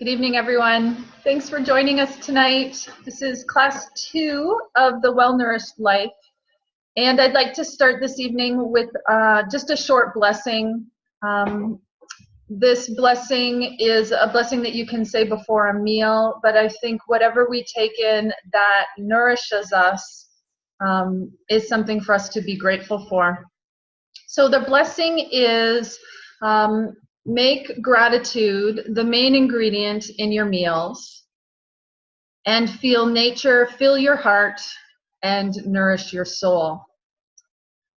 Good evening, everyone. Thanks for joining us tonight. This is class 2 of the Well-Nourished Life. And I'd like to start this evening with just a short blessing. This blessing is a blessing that you can say before a meal, but I think whatever we take in that nourishes us is something for us to be grateful for. So the blessing is make gratitude the main ingredient in your meals, and feel nature fill your heart and nourish your soul.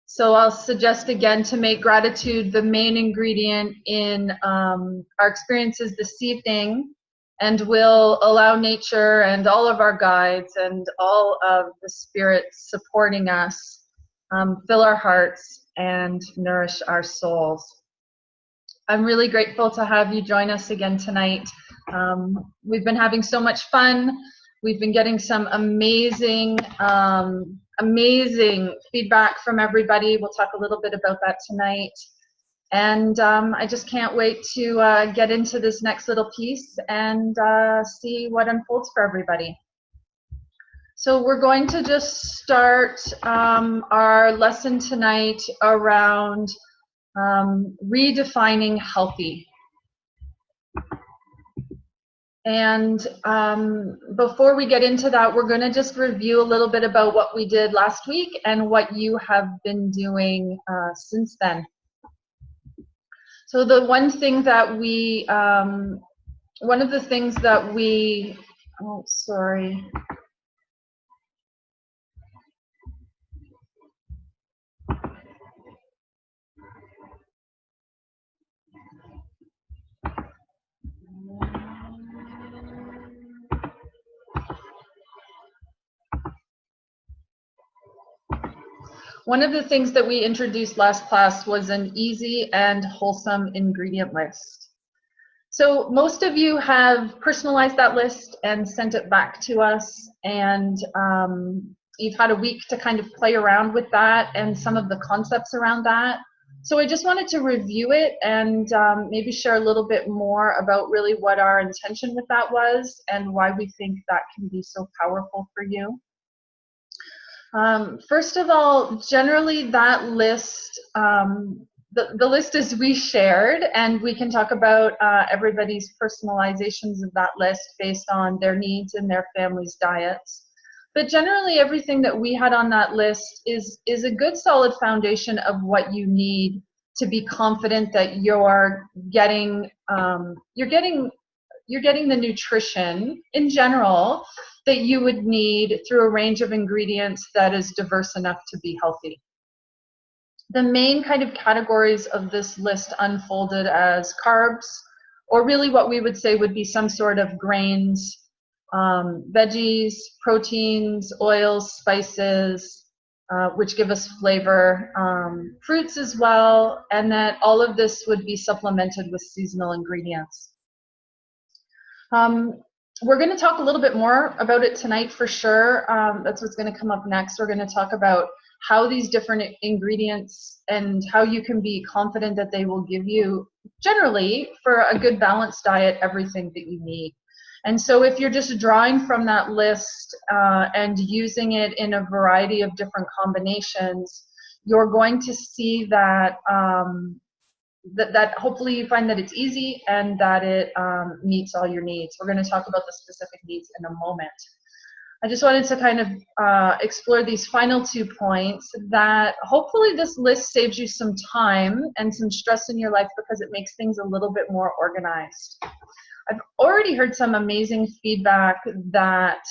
So I'll suggest again to make gratitude the main ingredient in our experiences this evening, and we'll allow nature and all of our guides and all of the spirits supporting us fill our hearts and nourish our souls. I'm really grateful to have you join us again tonight. We've been having so much fun. We've been getting some amazing feedback from everybody. We'll talk a little bit about that tonight. And I just can't wait to get into this next little piece and see what unfolds for everybody. So we're going to just start our lesson tonight around redefining healthy. And before we get into that, we're going to just review a little bit about what we did last week and what you have been doing since then. So the one thing that we, one of the things that we, oh, sorry. One of the things that we introduced last class was an easy and wholesome ingredient list. So most of you have personalized that list and sent it back to us, and you've had a week to kind of play around with that and some of the concepts around that. So I just wanted to review it and maybe share a little bit more about really what our intention with that was and why we think that can be so powerful for you. First of all, generally that list, the list is reshared, and we can talk about everybody's personalizations of that list based on their needs and their family's diets. But generally everything that we had on that list is a good solid foundation of what you need to be confident that you're getting the nutrition in general that you would need through a range of ingredients that is diverse enough to be healthy. The main kind of categories of this list unfolded as carbs, or really what we would say would be some sort of grains, veggies, proteins, oils, spices, which give us flavor, fruits as well, and that all of this would be supplemented with seasonal ingredients. We're going to talk a little bit more about it tonight for sure. That's what's going to come up next. We're going to talk about how these different ingredients and how you can be confident that they will give you, generally, for a good balanced diet, everything that you need. And so if you're just drawing from that list and using it in a variety of different combinations, you're going to see that that hopefully you find that it's easy and that it meets all your needs. We're going to talk about the specific needs in a moment. I just wanted to kind of explore these final 2 points, that hopefully this list saves you some time and some stress in your life because it makes things a little bit more organized. I've already heard some amazing feedback that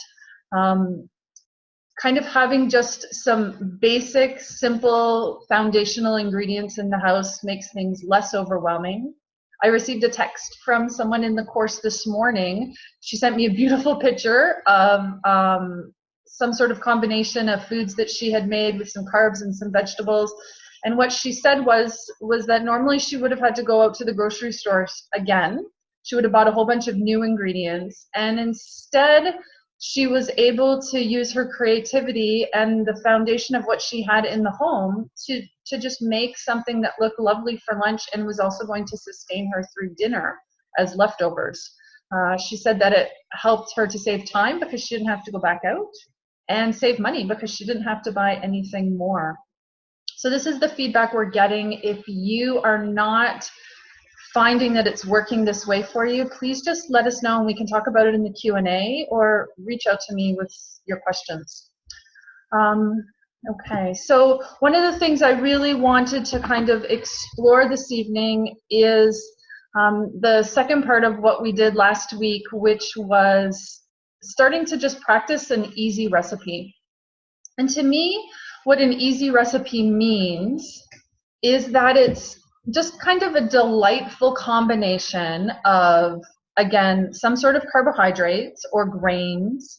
kind of having just some basic, simple, foundational ingredients in the house makes things less overwhelming. I received a text from someone in the course this morning. She sent me a beautiful picture of some sort of combination of foods that she had made with some carbs and some vegetables. And what she said was that normally she would have had to go out to the grocery stores again. She would have bought a whole bunch of new ingredients, and instead she was able to use her creativity and the foundation of what she had in the home to just make something that looked lovely for lunch and was also going to sustain her through dinner as leftovers. She said that it helped her to save time because she didn't have to go back out, and save money because she didn't have to buy anything more. So this is the feedback we're getting. If you are not finding that it's working this way for you, please just let us know and we can talk about it in the Q&A, or reach out to me with your questions. Okay, so one of the things I really wanted to kind of explore this evening is the second part of what we did last week, which was starting to just practice an easy recipe. And to me, what an easy recipe means is that it's just kind of a delightful combination of, again, some sort of carbohydrates or grains,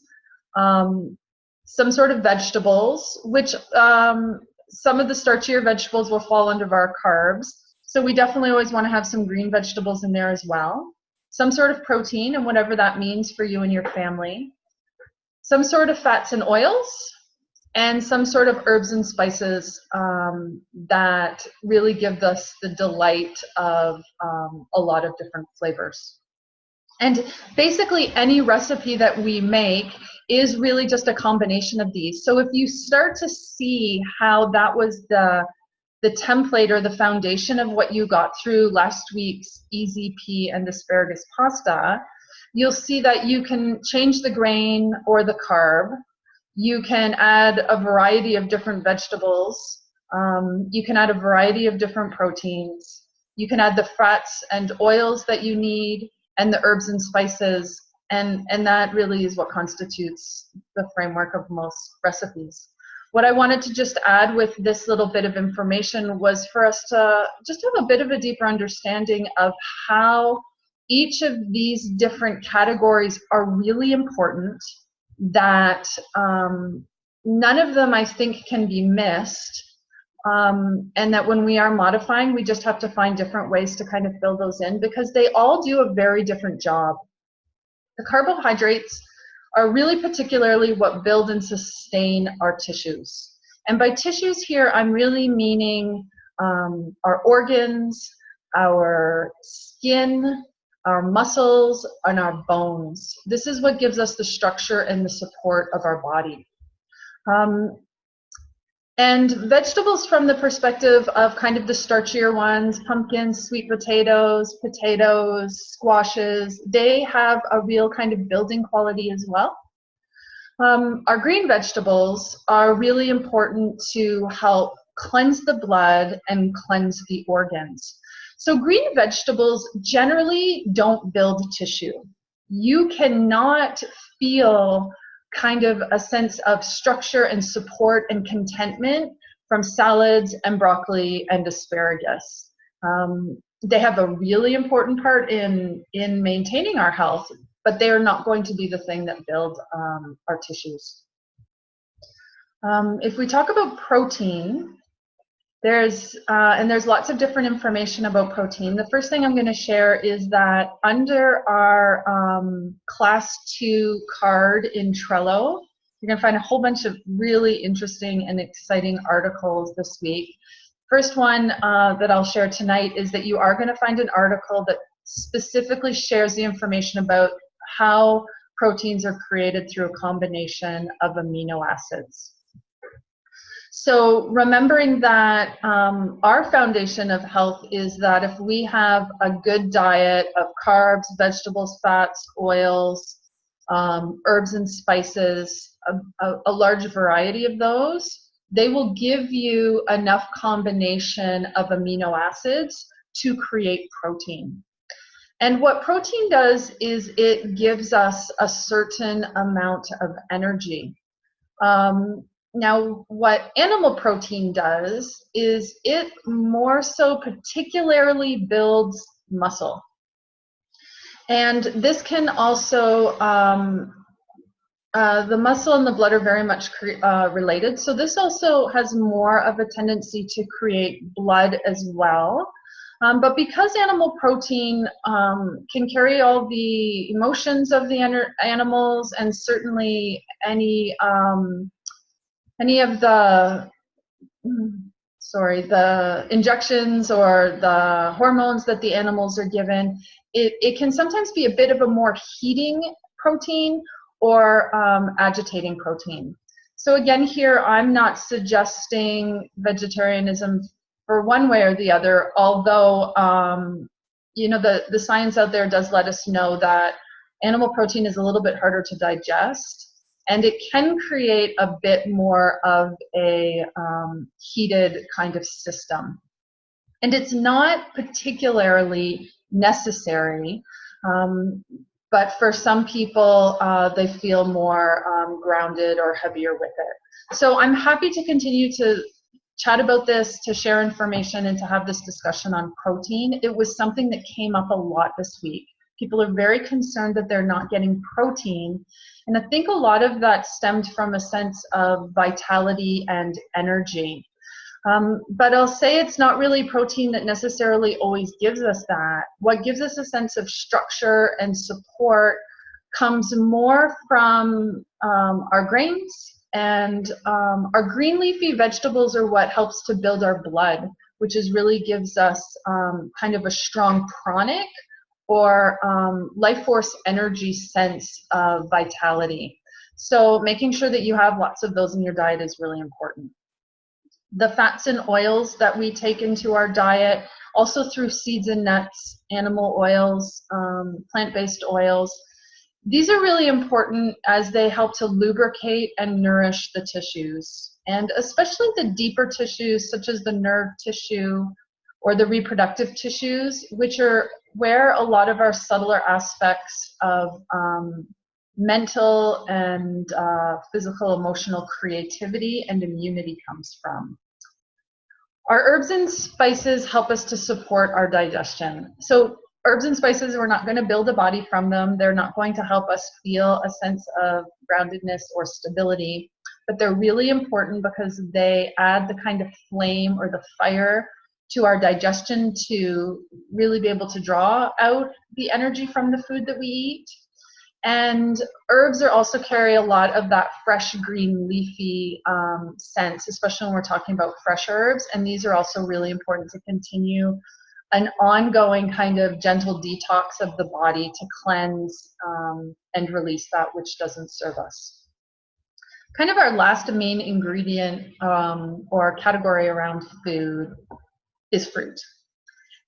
some sort of vegetables, which some of the starchier vegetables will fall under our carbs. So we definitely always want to have some green vegetables in there as well. Some sort of protein, and whatever that means for you and your family. Some sort of fats and oils, and some sort of herbs and spices that really give us the delight of a lot of different flavors. And basically any recipe that we make is really just a combination of these. So if you start to see how that was the template or the foundation of what you got through last week's easy pea and asparagus pasta, you'll see that you can change the grain or the carb. You can add a variety of different vegetables. You can add a variety of different proteins. You can add the fats and oils that you need, and the herbs and spices, and that really is what constitutes the framework of most recipes. What I wanted to just add with this little bit of information was for us to just have a bit of a deeper understanding of how each of these different categories are really important, that none of them, I think, can be missed, and that when we are modifying, we just have to find different ways to kind of fill those in, because they all do a very different job. The carbohydrates are really particularly what build and sustain our tissues. And by tissues here, I'm really meaning our organs, our skin, our muscles, and our bones. This is what gives us the structure and the support of our body. And vegetables, from the perspective of kind of the starchier ones, pumpkins, sweet potatoes, squashes, they have a real kind of building quality as well. Our green vegetables are really important to help cleanse the blood and cleanse the organs. So green vegetables generally don't build tissue. You cannot feel kind of a sense of structure and support and contentment from salads and broccoli and asparagus. They have a really important part in maintaining our health, but they are not going to be the thing that build our tissues. If we talk about protein, there's lots of different information about protein. The first thing I'm going to share is that under our Class 2 card in Trello, you're going to find a whole bunch of really interesting and exciting articles this week. First one that I'll share tonight is that you are going to find an article that specifically shares the information about how proteins are created through a combination of amino acids. So remembering that our foundation of health is that if we have a good diet of carbs, vegetables, fats, oils, herbs and spices, a large variety of those, they will give you enough combination of amino acids to create protein. And what protein does is it gives us a certain amount of energy. Now, what animal protein does is it more so particularly builds muscle. And this can also, the muscle and the blood are very much related. So this also has more of a tendency to create blood as well. But because animal protein can carry all the emotions of the animals, and certainly any of the the injections or the hormones that the animals are given, it can sometimes be a bit of a more heating protein or agitating protein. So again, here I'm not suggesting vegetarianism for one way or the other, although you know, the science out there does let us know that animal protein is a little bit harder to digest, and it can create a bit more of a heated kind of system. And it's not particularly necessary, but for some people, they feel more grounded or heavier with it. So I'm happy to continue to chat about this, to share information, and to have this discussion on protein. It was something that came up a lot this week. People are very concerned that they're not getting protein. And I think a lot of that stemmed from a sense of vitality and energy. But I'll say it's not really protein that necessarily always gives us that. What gives us a sense of structure and support comes more from our grains, and our green leafy vegetables are what helps to build our blood, which is really gives us kind of a strong pranic or life force energy sense of vitality. So making sure that you have lots of those in your diet is really important. The fats and oils that we take into our diet, also through seeds and nuts, animal oils, plant-based oils, these are really important as they help to lubricate and nourish the tissues, and especially the deeper tissues such as the nerve tissue or the reproductive tissues, which are where a lot of our subtler aspects of mental and physical, emotional creativity and immunity comes from. Our herbs and spices help us to support our digestion. So herbs and spices, we're not going to build a body from them. They're not going to help us feel a sense of groundedness or stability, but they're really important because they add the kind of flame or the fire to our digestion to really be able to draw out the energy from the food that we eat. And herbs are also carry a lot of that fresh green leafy sense, especially when we're talking about fresh herbs. And these are also really important to continue an ongoing kind of gentle detox of the body to cleanse and release that which doesn't serve us. Kind of our last main ingredient or category around food is fruit.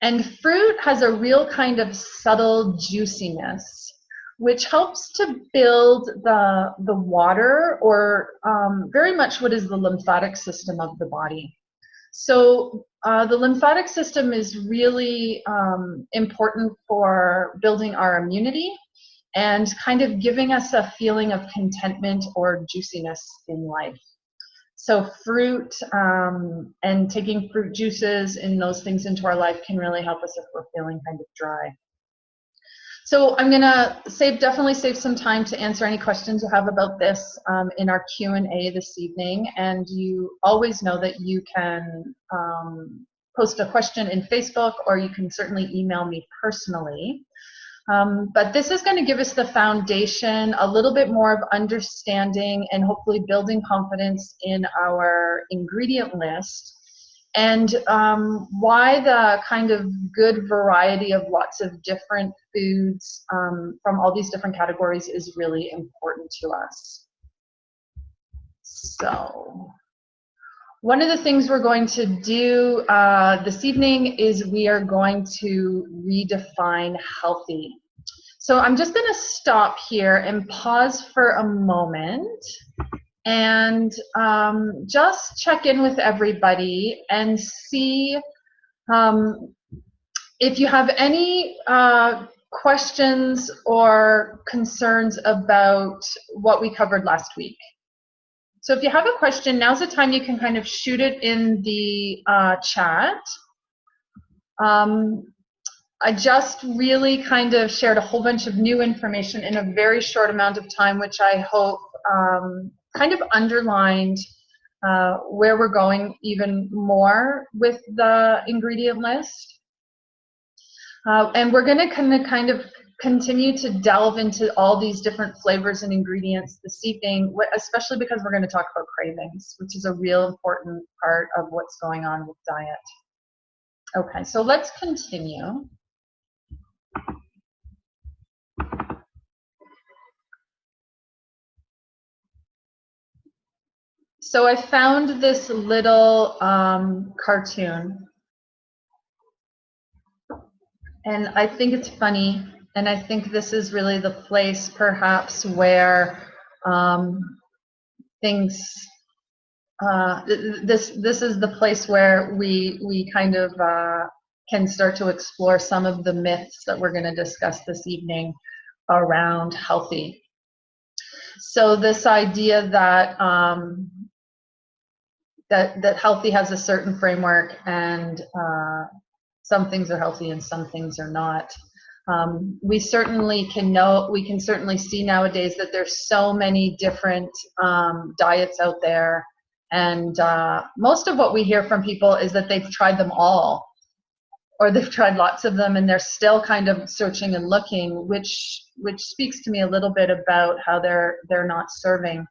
And fruit has a real kind of subtle juiciness, which helps to build the water or very much what is the lymphatic system of the body. So the lymphatic system is really important for building our immunity and kind of giving us a feeling of contentment or juiciness in life. So fruit and taking fruit juices and those things into our life can really help us if we're feeling kind of dry. So I'm gonna definitely save some time to answer any questions you have about this in our Q&A this evening. And you always know that you can post a question in Facebook, or you can certainly email me personally. But this is going to give us the foundation, a little bit more of understanding and hopefully building confidence in our ingredient list, and why the kind of good variety of lots of different foods from all these different categories is really important to us. So one of the things we're going to do this evening is we are going to redefine healthy. So I'm just going to stop here and pause for a moment and just check in with everybody and see if you have any questions or concerns about what we covered last week. So if you have a question, now's the time you can kind of shoot it in the chat. I just really kind of shared a whole bunch of new information in a very short amount of time, which I hope kind of underlined where we're going even more with the ingredient list. And we're going to kind of continue to delve into all these different flavors and ingredients this evening, especially because we're going to talk about cravings, which is a real important part of what's going on with diet. Okay, so let's continue. So I found this little cartoon, and I think it's funny, and I think this is really the place perhaps where things, this is the place where we kind of can start to explore some of the myths that we're going to discuss this evening around healthy. So this idea that that healthy has a certain framework, and some things are healthy and some things are not. We can certainly see nowadays that there's so many different diets out there, and most of what we hear from people is that they've tried them all, or they've tried lots of them, and they're still kind of searching and looking, which speaks to me a little bit about how they're not serving.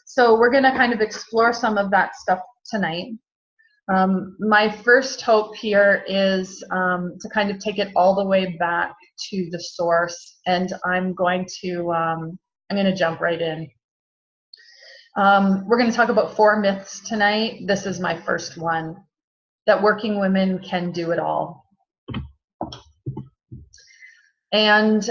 So we're going to kind of explore some of that stuff tonight. My first hope here is to kind of take it all the way back to the source, and I'm going to jump right in. We're going to talk about 4 myths tonight. This is my first one, that working women can do it all. And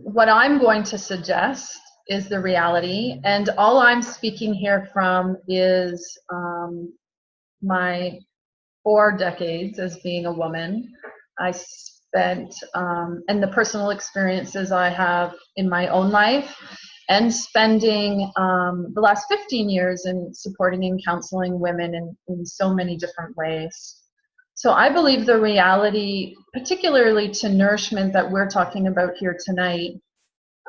what I'm going to suggest is the reality, and all I'm speaking here from is my 4 decades as being a woman. I spent, and the personal experiences I have in my own life, and spending the last 15 years in supporting and counseling women in so many different ways. So I believe the reality, particularly to nourishment, that we're talking about here tonight,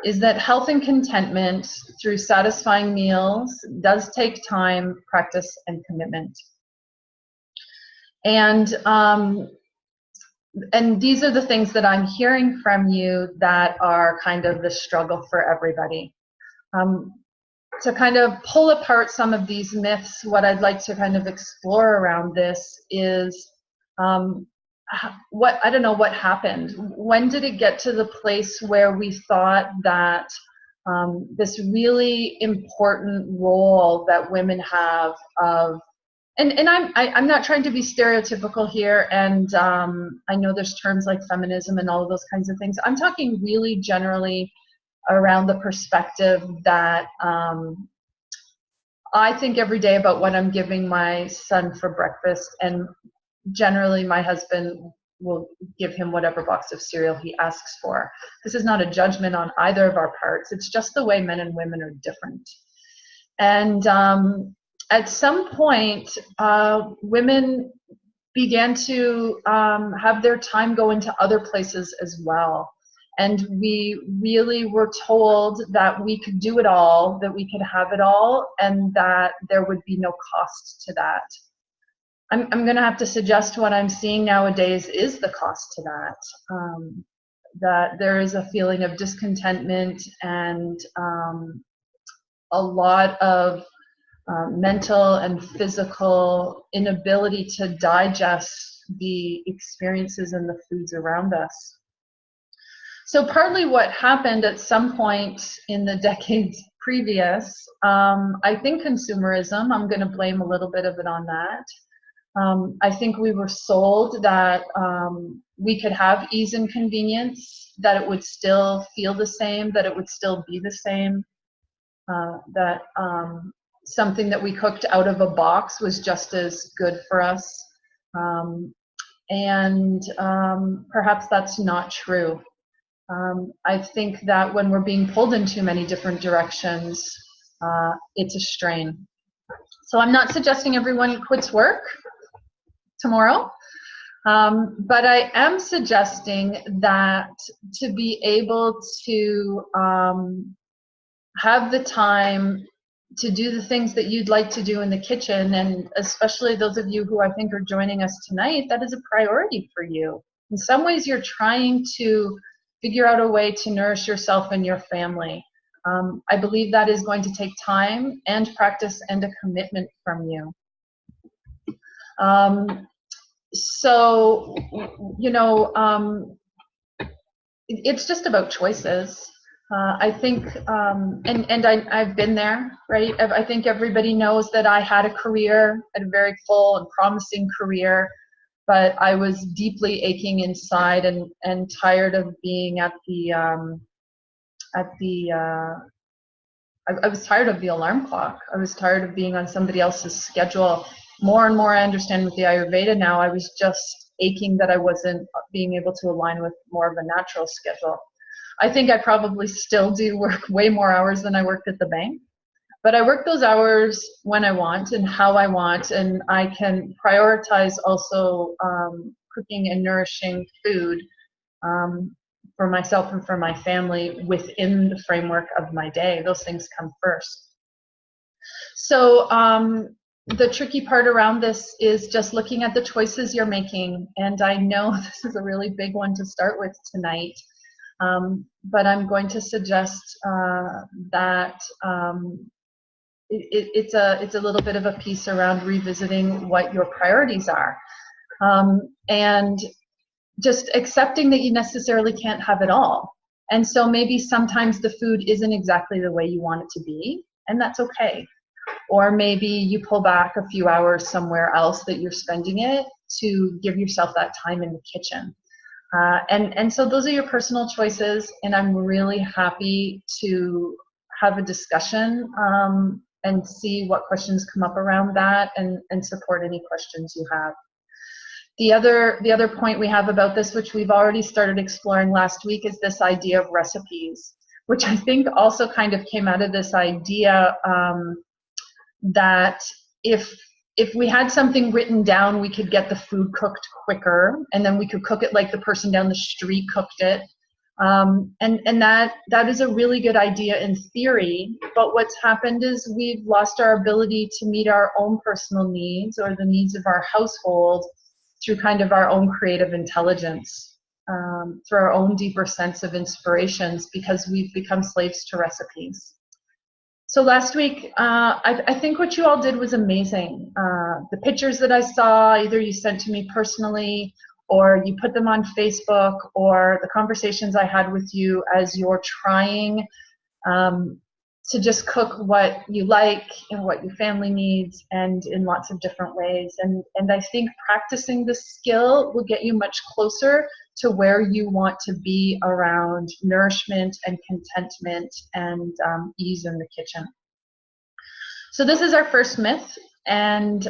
is that health and contentment through satisfying meals does take time, practice, and commitment. And these are the things that I'm hearing from you that are kind of the struggle for everybody. To kind of pull apart some of these myths, what I'd like to kind of explore around this is I don't know what happened. When did it get to the place where we thought that this really important role that women have of, and I'm not trying to be stereotypical here, and I know there's terms like feminism and all of those kinds of things. I'm talking really generally around the perspective that I think every day about what I'm giving my son for breakfast, and generally my husband will give him whatever box of cereal he asks for. This is not a judgment on either of our parts. It's just the way men and women are different. And at some point, women began to have their time go into other places as well. And we really were told that we could do it all, that we could have it all, and that there would be no cost to that. I'm going to have to suggest what I'm seeing nowadays is the cost to that. That there is a feeling of discontentment and a lot of mental and physical inability to digest the experiences and the foods around us. So partly what happened at some point in the decades previous, I think consumerism, I'm going to blame a little bit of it on that. I think we were sold that we could have ease and convenience, that it would still feel the same, that it would still be the same, that something that we cooked out of a box was just as good for us. And perhaps that's not true. I think that when we're being pulled in too many different directions, it's a strain. So I'm not suggesting everyone quits work tomorrow, but I am suggesting that to be able to have the time to do the things that you'd like to do in the kitchen, and especially those of you who I think are joining us tonight, that is a priority for you. In some ways, you're trying to figure out a way to nourish yourself and your family. I believe that is going to take time and practice and a commitment from you. So, you know, it's just about choices. I think, and I've been there, right? I think everybody knows that I had a career, had a very full and promising career, but I was deeply aching inside and tired of being I was tired of the alarm clock. I was tired of being on somebody else's schedule. More and more I understand with the Ayurveda now, I was just aching that I wasn't being able to align with more of a natural schedule. I think I probably still do work way more hours than I worked at the bank, but I work those hours when I want and how I want, and I can prioritize also cooking and nourishing food for myself and for my family within the framework of my day. Those things come first. So the tricky part around this is just looking at the choices you're making. And I know this is a really big one to start with tonight, but I'm going to suggest that it's a little bit of a piece around revisiting what your priorities are. And just accepting that you necessarily can't have it all. And so maybe sometimes the food isn't exactly the way you want it to be, and that's okay. Or maybe you pull back a few hours somewhere else that you're spending it to give yourself that time in the kitchen. And so those are your personal choices, and I'm really happy to have a discussion and see what questions come up around that and support any questions you have. The other point we have about this, which we've already started exploring last week, is this idea of recipes, which I think also kind of came out of this idea that if we had something written down, we could get the food cooked quicker, and then we could cook it like the person down the street cooked it. And that is a really good idea in theory, but what's happened is we've lost our ability to meet our own personal needs or the needs of our household through kind of our own creative intelligence, through our own deeper sense of inspirations, because we've become slaves to recipes. So last week, I think what you all did was amazing. The pictures that I saw, either you sent to me personally, or you put them on Facebook, or the conversations I had with you as you're trying to just cook what you like and what your family needs, and in lots of different ways. And I think practicing this skill will get you much closer to where you want to be around nourishment and contentment and ease in the kitchen. So this is our first myth, and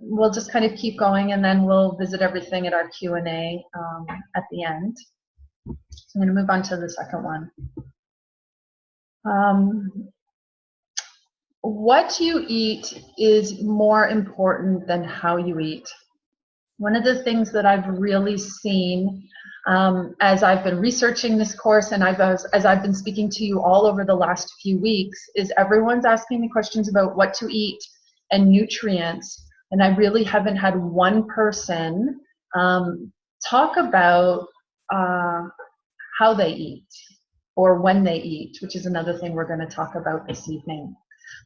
we'll just kind of keep going, and then we'll visit everything at our Q&A at the end. So I'm going to move on to the second one. What you eat is more important than how you eat. One of the things that I've really seen as I've been researching this course, and as I've been speaking to you all over the last few weeks, is everyone's asking me questions about what to eat and nutrients, and I really haven't had one person talk about how they eat or when they eat, which is another thing we're going to talk about this evening.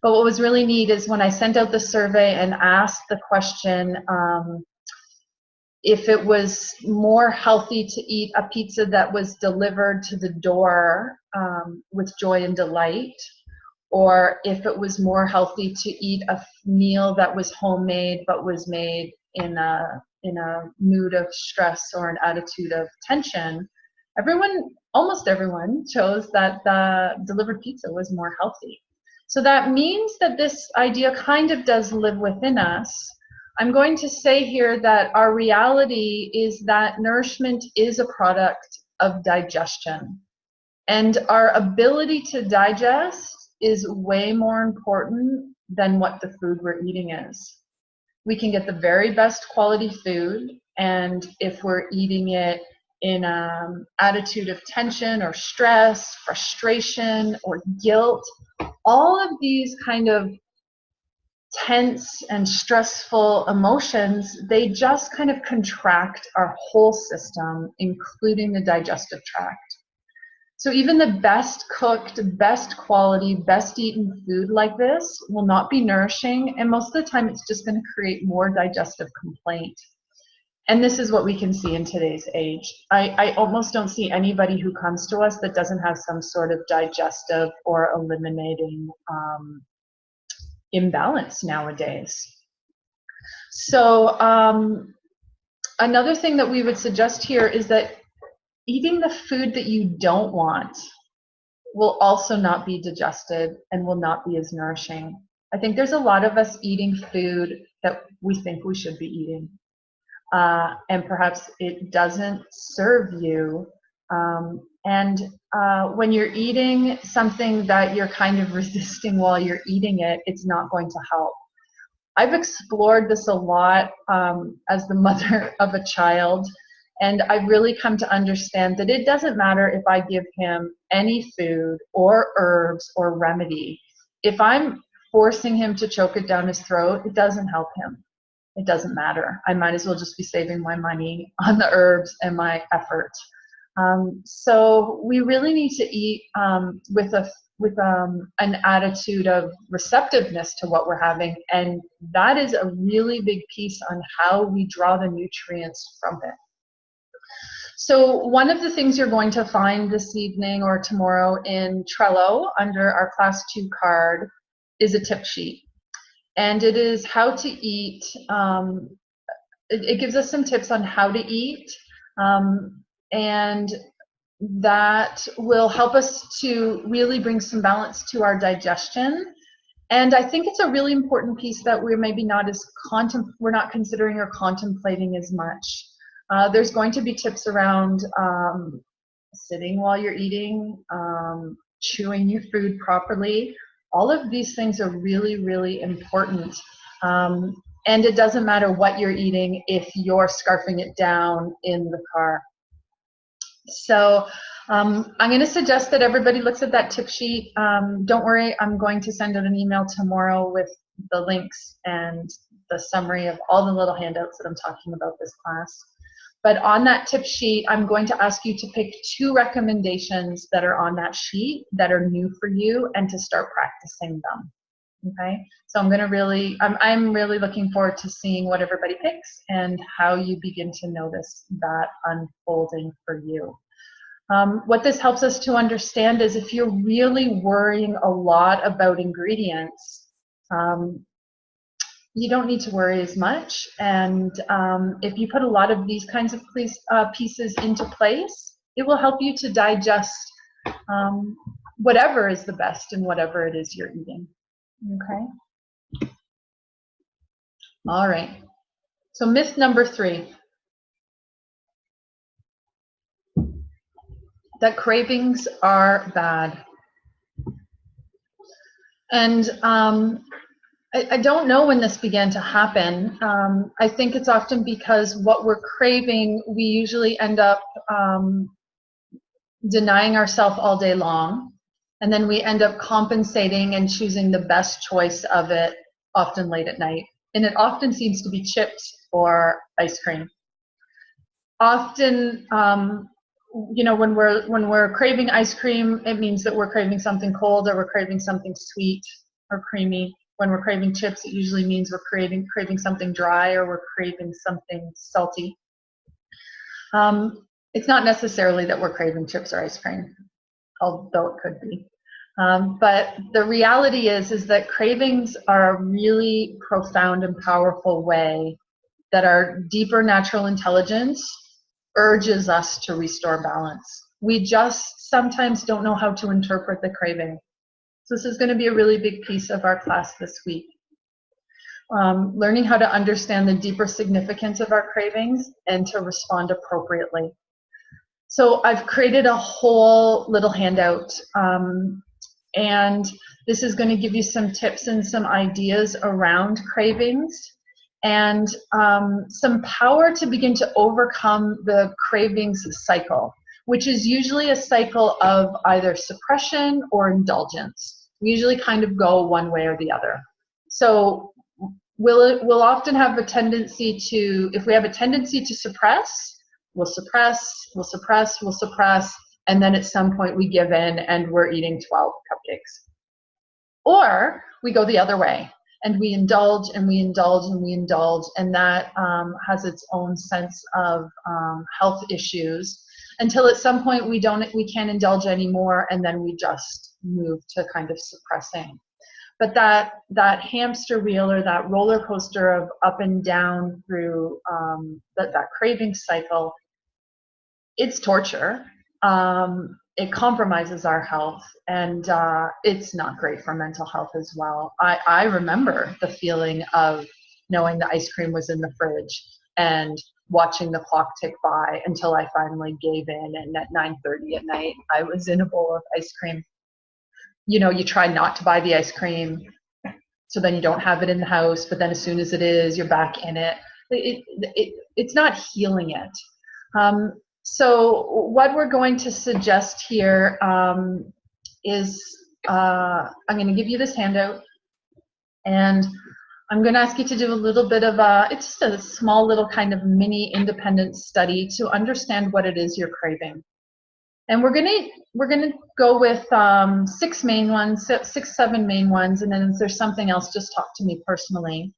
But what was really neat is when I sent out the survey and asked the question if it was more healthy to eat a pizza that was delivered to the door with joy and delight, or if it was more healthy to eat a meal that was homemade but was made in a mood of stress or an attitude of tension, almost everyone chose that the delivered pizza was more healthy. So that means that this idea kind of does live within us. I'm going to say here that our reality is that nourishment is a product of digestion. And our ability to digest is way more important than what the food we're eating is. We can get the very best quality food, and if we're eating it in an attitude of tension or stress, frustration, or guilt, all of these kind of tense and stressful emotions, they just kind of contract our whole system, including the digestive tract. So even the best cooked, best quality, best eaten food like this will not be nourishing, and most of the time it's just going to create more digestive complaint. And this is what we can see in today's age. I almost don't see anybody who comes to us that doesn't have some sort of digestive or eliminating imbalance nowadays. So another thing that we would suggest here is that eating the food that you don't want will also not be digested and will not be as nourishing. I think there's a lot of us eating food that we think we should be eating. And perhaps it doesn't serve you. When you're eating something that you're kind of resisting while you're eating it, it's not going to help. I've explored this a lot as the mother of a child, and I've really come to understand that it doesn't matter if I give him any food or herbs or remedy. If I'm forcing him to choke it down his throat, it doesn't help him. It doesn't matter. I might as well just be saving my money on the herbs and my effort. So we really need to eat with an attitude of receptiveness to what we're having, and that is a really big piece on how we draw the nutrients from it. So one of the things you're going to find this evening or tomorrow in Trello under our Class 2 card is a tip sheet. And it is how to eat. It gives us some tips on how to eat, and that will help us to really bring some balance to our digestion. And I think it's a really important piece that we're maybe not as we're not considering or contemplating as much. There's going to be tips around sitting while you're eating, chewing your food properly. All of these things are really, really important. And it doesn't matter what you're eating if you're scarfing it down in the car. So I'm going to suggest that everybody looks at that tip sheet. Don't worry, I'm going to send out an email tomorrow with the links and the summary of all the little handouts that I'm talking about this class. But on that tip sheet, I'm going to ask you to pick 2 recommendations that are on that sheet that are new for you and to start practicing them. Okay, so I'm really looking forward to seeing what everybody picks and how you begin to notice that unfolding for you. What this helps us to understand is if you're really worrying a lot about ingredients, you don't need to worry as much. And if you put a lot of these kinds of pieces into place, it will help you to digest whatever is the best in whatever it is you're eating. Okay. All right. So myth number 3, that cravings are bad. And I don't know when this began to happen. I think it's often because what we're craving, we usually end up denying ourselves all day long. And then we end up compensating and choosing the best choice of it, often late at night. And it often seems to be chips or ice cream. Often, when we're craving ice cream, it means that we're craving something cold or we're craving something sweet or creamy. When we're craving chips, it usually means we're craving something dry or we're craving something salty. It's not necessarily that we're craving chips or ice cream, although it could be. But the reality is that cravings are a really profound and powerful way that our deeper natural intelligence urges us to restore balance. We just sometimes don't know how to interpret the craving. So this is going to be a really big piece of our class this week. Learning how to understand the deeper significance of our cravings and to respond appropriately. So I've created a whole little handout, and this is going to give you some tips and some ideas around cravings and some power to begin to overcome the cravings cycle, which is usually a cycle of either suppression or indulgence. We usually kind of go one way or the other. So we'll often have a tendency to, if we have a tendency to suppress, we'll suppress, and then at some point we give in and we're eating 12 cupcakes. Or we go the other way and we indulge and we indulge and we indulge, and that has its own sense of health issues until at some point we can't indulge anymore, and then we just move to kind of suppressing. But that hamster wheel, or that roller coaster of up and down through that craving cycle, it's torture. It compromises our health, and it's not great for mental health as well. I remember the feeling of knowing the ice cream was in the fridge and watching the clock tick by until I finally gave in, and at 9:30 at night I was in a bowl of ice cream. You know, you try not to buy the ice cream so then you don't have it in the house, but then as soon as it is, you're back in it. It's not healing it. So what we're going to suggest here is I'm going to give you this handout, and I'm going to ask you to do a little bit of it's just a small little kind of mini independent study to understand what it is you're craving. And we're gonna go with 6 main ones, 7 main ones, and then if there's something else, just talk to me personally.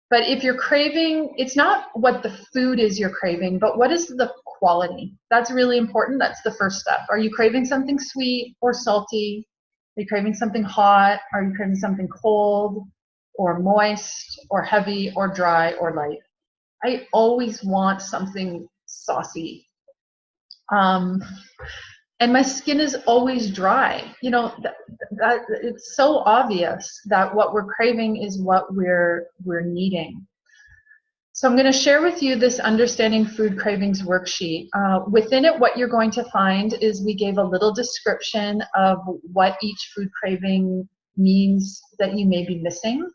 But if you're craving, it's not what the food is you're craving, but what is the quality? That's really important. That's the first step. Are you craving something sweet or salty? Are you craving something hot? Are you craving something cold or moist or heavy or dry or light? I always want something saucy. And my skin is always dry. You know, that it's so obvious that what we're craving is what we're needing. So I'm going to share with you this Understanding Food Cravings worksheet. Within it, what you're going to find is we gave a little description of what each food craving means that you may be missing,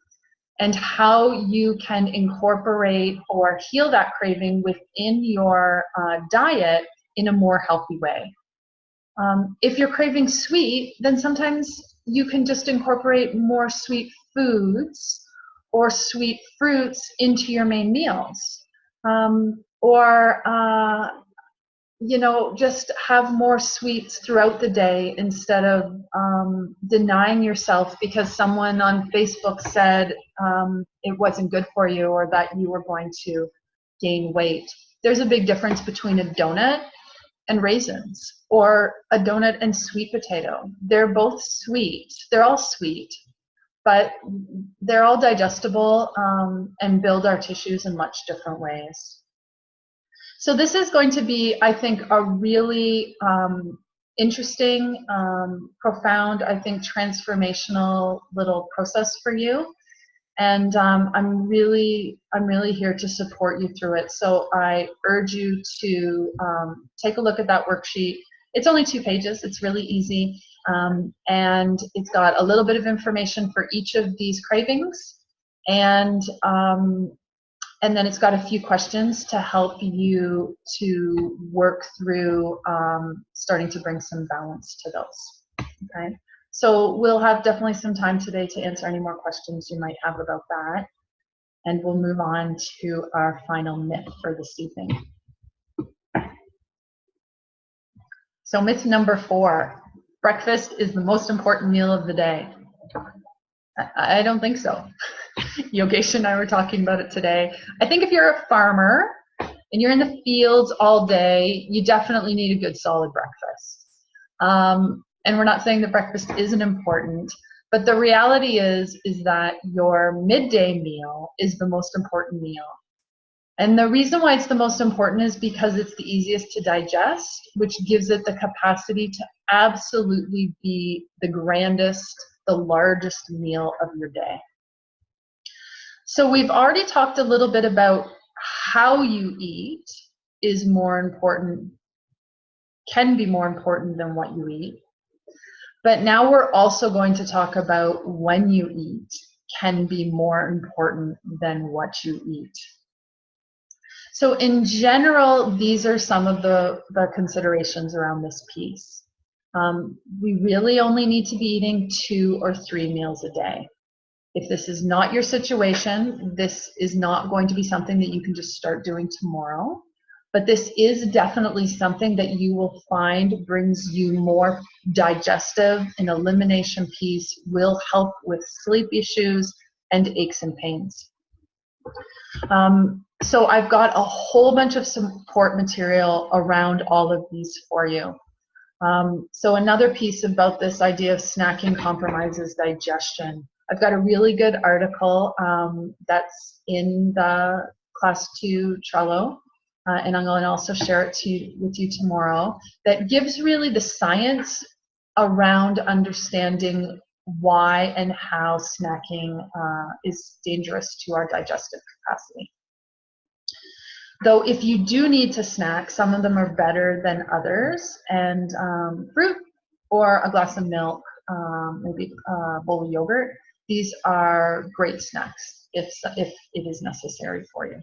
and how you can incorporate or heal that craving within your diet in a more healthy way. If you're craving sweet, then sometimes you can just incorporate more sweet foods or sweet fruits into your main meals. You know, just have more sweets throughout the day instead of denying yourself because someone on Facebook said it wasn't good for you or that you were going to gain weight. There's a big difference between a donut and raisins, or a donut and sweet potato. They're both sweet. They're all sweet, but they're all digestible and build our tissues in much different ways. So this is going to be, I think, a really interesting, profound, I think, transformational little process for you. And I'm really here to support you through it. So I urge you to take a look at that worksheet. It's only 2 pages. It's really easy. And it's got a little bit of information for each of these cravings. And then it's got a few questions to help you to work through starting to bring some balance to those. Okay. So we'll have definitely some time today to answer any more questions you might have about that. And we'll move on to our final myth for this evening. So myth number 4, breakfast is the most important meal of the day. I don't think so. Yogesh and I were talking about it today. I think if you're a farmer and you're in the fields all day, you definitely need a good solid breakfast. And we're not saying that breakfast isn't important, but the reality is that your midday meal is the most important meal. And the reason why it's the most important is because it's the easiest to digest, which gives it the capacity to absolutely be the grandest, the largest meal of your day. So we've already talked a little bit about how you eat is more important, can be more important than what you eat. But now we're also going to talk about when you eat can be more important than what you eat. So in general, these are some of the considerations around this piece. We really only need to be eating 2 or 3 meals a day. If this is not your situation, this is not going to be something that you can just start doing tomorrow. but this is definitely something that you will find brings you more digestive and elimination peace, will help with sleep issues and aches and pains. So I've got a whole bunch of support material around all of these for you. So another piece about this idea of snacking compromises digestion. I've got a really good article that's in the Class 2 Trello, and I'm going to also share it with you tomorrow, that gives really the science around understanding why and how snacking is dangerous to our digestive capacity. Though if you do need to snack, some of them are better than others, and fruit or a glass of milk, maybe a bowl of yogurt, these are great snacks if it is necessary for you.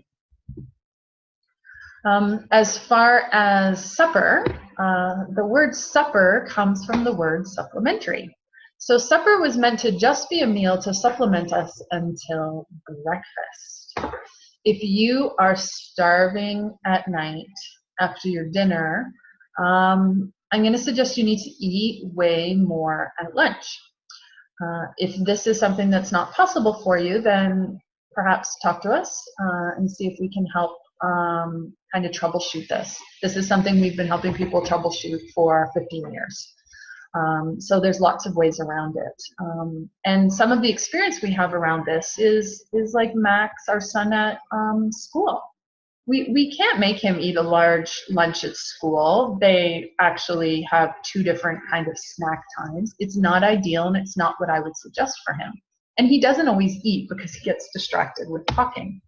As far as supper, the word supper comes from the word supplementary. So supper was meant to just be a meal to supplement us until breakfast. If you are starving at night after your dinner, I'm going to suggest you need to eat way more at lunch. If this is something that's not possible for you, then perhaps talk to us and see if we can help kind of troubleshoot this. This is something we've been helping people troubleshoot for 15 years. So there's lots of ways around it. And some of the experience we have around this is like Max, our son at school. We can't make him eat a large lunch at school. They actually have 2 different kind of snack times. It's not ideal, and it's not what I would suggest for him. And he doesn't always eat because he gets distracted with talking.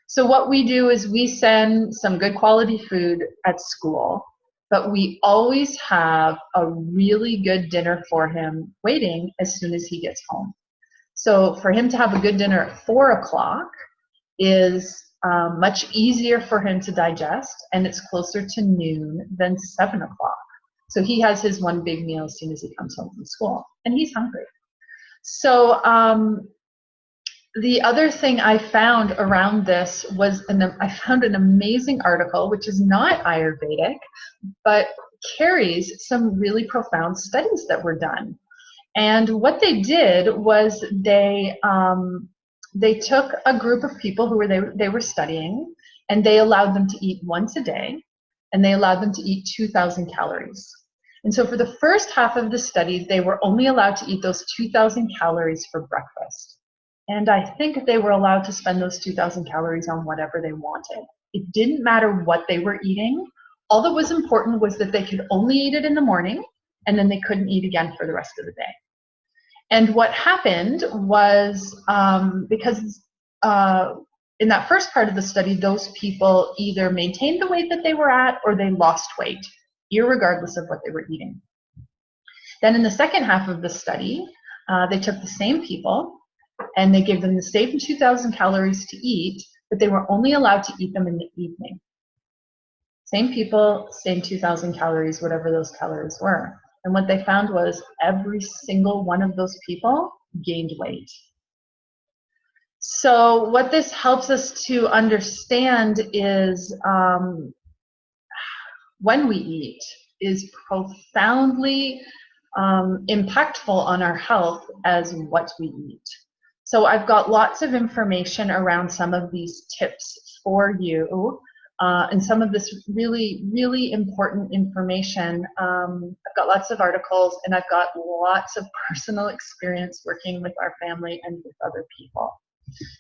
So what we do is we send some good quality food at school, but we always have a really good dinner for him waiting as soon as he gets home. So for him to have a good dinner at 4 o'clock is much easier for him to digest, and it's closer to noon than 7 o'clock. So he has his one big meal as soon as he comes home from school, and he's hungry. So the other thing I found around this was, I found an amazing article, which is not Ayurvedic, but carries some really profound studies that were done. And what they did was they took a group of people who they were studying, and they allowed them to eat once a day, and they allowed them to eat 2,000 calories. And so for the first half of the study, they were only allowed to eat those 2,000 calories for breakfast. And I think they were allowed to spend those 2,000 calories on whatever they wanted. It didn't matter what they were eating. All that was important was that they could only eat it in the morning, and then they couldn't eat again for the rest of the day. And what happened was, because in that first part of the study, those people either maintained the weight that they were at or they lost weight, irregardless of what they were eating. Then in the second half of the study, they took the same people, and they gave them the same 2,000 calories to eat, but they were only allowed to eat them in the evening. Same people, same 2,000 calories, whatever those calories were. And what they found was every single one of those people gained weight. So what this helps us to understand is when we eat is profoundly impactful on our health as what we eat. So I've got lots of information around some of these tips for you, and some of this really, really important information. I've got lots of articles, and I've got lots of personal experience working with our family and with other people.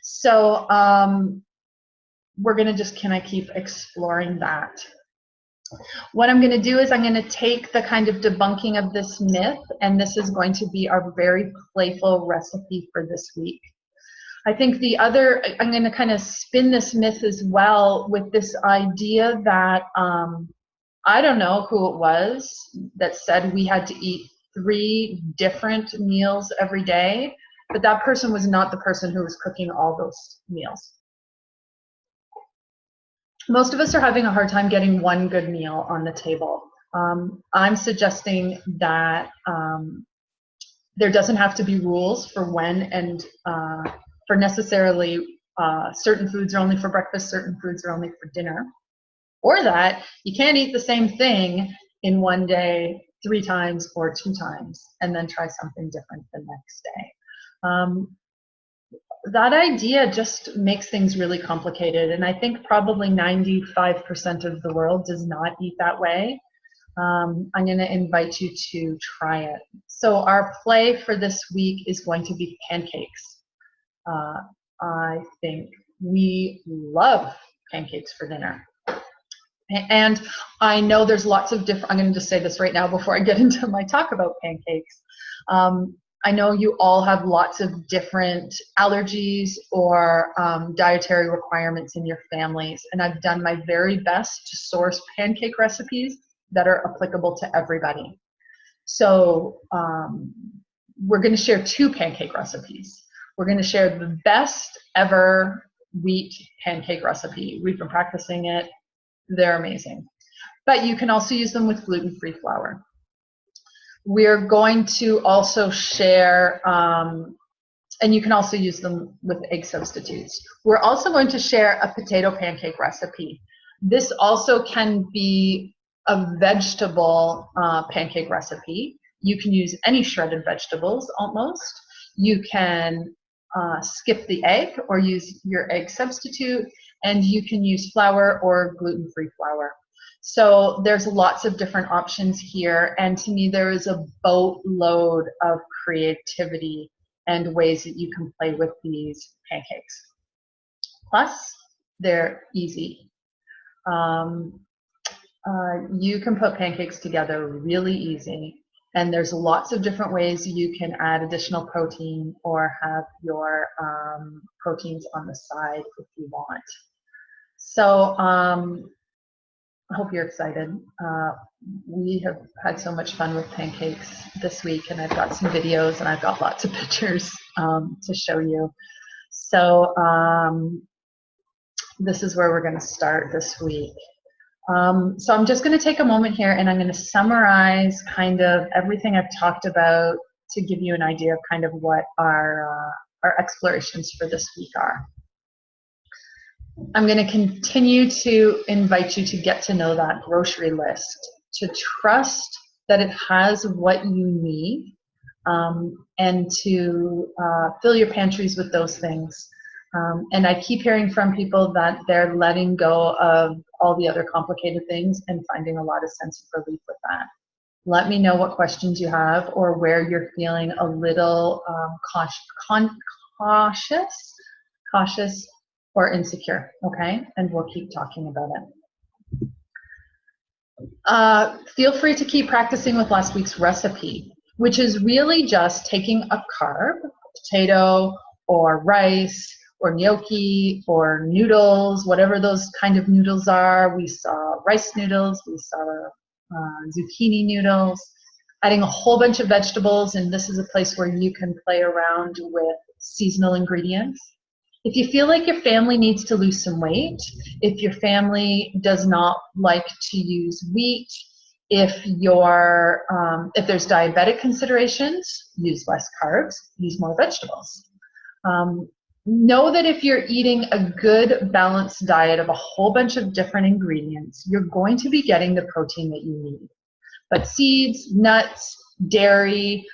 So we're going to just kind of keep exploring that. What I'm going to do is I'm going to take the kind of debunking of this myth, and this is going to be our very playful recipe for this week. I think the other, I'm going to kind of spin this myth as well with this idea that, I don't know who it was that said we had to eat 3 different meals every day, but that person was not the person who was cooking all those meals. Most of us are having a hard time getting one good meal on the table. I'm suggesting that there doesn't have to be rules for when and for necessarily certain foods are only for breakfast, certain foods are only for dinner. or that you can't eat the same thing in one day 3 times or 2 times, and then try something different the next day. That idea just makes things really complicated, and I think probably 95% of the world does not eat that way. I'm going to invite you to try it. So our play for this week is going to be pancakes. I think we love pancakes for dinner. And I know there's lots of different, I'm going to just say this right now before I get into my talk about pancakes. I know you all have lots of different allergies or dietary requirements in your families, and I've done my very best to source pancake recipes that are applicable to everybody. So we're going to share 2 pancake recipes. We're going to share the best ever wheat pancake recipe. We've been practicing it. They're amazing. But you can also use them with gluten-free flour. We're going to also share, and you can also use them with egg substitutes. We're also going to share a potato pancake recipe. This also can be a vegetable pancake recipe. You can use any shredded vegetables almost. You can skip the egg or use your egg substitute, and you can use flour or gluten-free flour. So there's lots of different options here, and to me there is a boatload of creativity and ways that you can play with these pancakes. Plus, they're easy. You can put pancakes together really easy, and there's lots of different ways you can add additional protein or have your proteins on the side if you want. So I hope you're excited. We have had so much fun with pancakes this week, and I've got some videos and I've got lots of pictures to show you. So this is where we're going to start this week. So I'm just going to take a moment here and I'm going to summarize kind of everything I've talked about to give you an idea of kind of what our explorations for this week are. I'm going to continue to invite you to get to know that grocery list, to trust that it has what you need, and to fill your pantries with those things. And I keep hearing from people that they're letting go of all the other complicated things and finding a lot of sense of relief with that. Let me know what questions you have or where you're feeling a little cautious or insecure, okay? And we'll keep talking about it. Feel free to keep practicing with last week's recipe, which is really just taking a carb, potato or rice or gnocchi or noodles, whatever those kind of noodles are. We saw rice noodles, we saw zucchini noodles, adding a whole bunch of vegetables, and this is a place where you can play around with seasonal ingredients. If you feel like your family needs to lose some weight, if your family does not like to use wheat, if there's diabetic considerations, use less carbs, use more vegetables. Know that if you're eating a good balanced diet of a whole bunch of different ingredients, you're going to be getting the protein that you need. But seeds, nuts, dairy,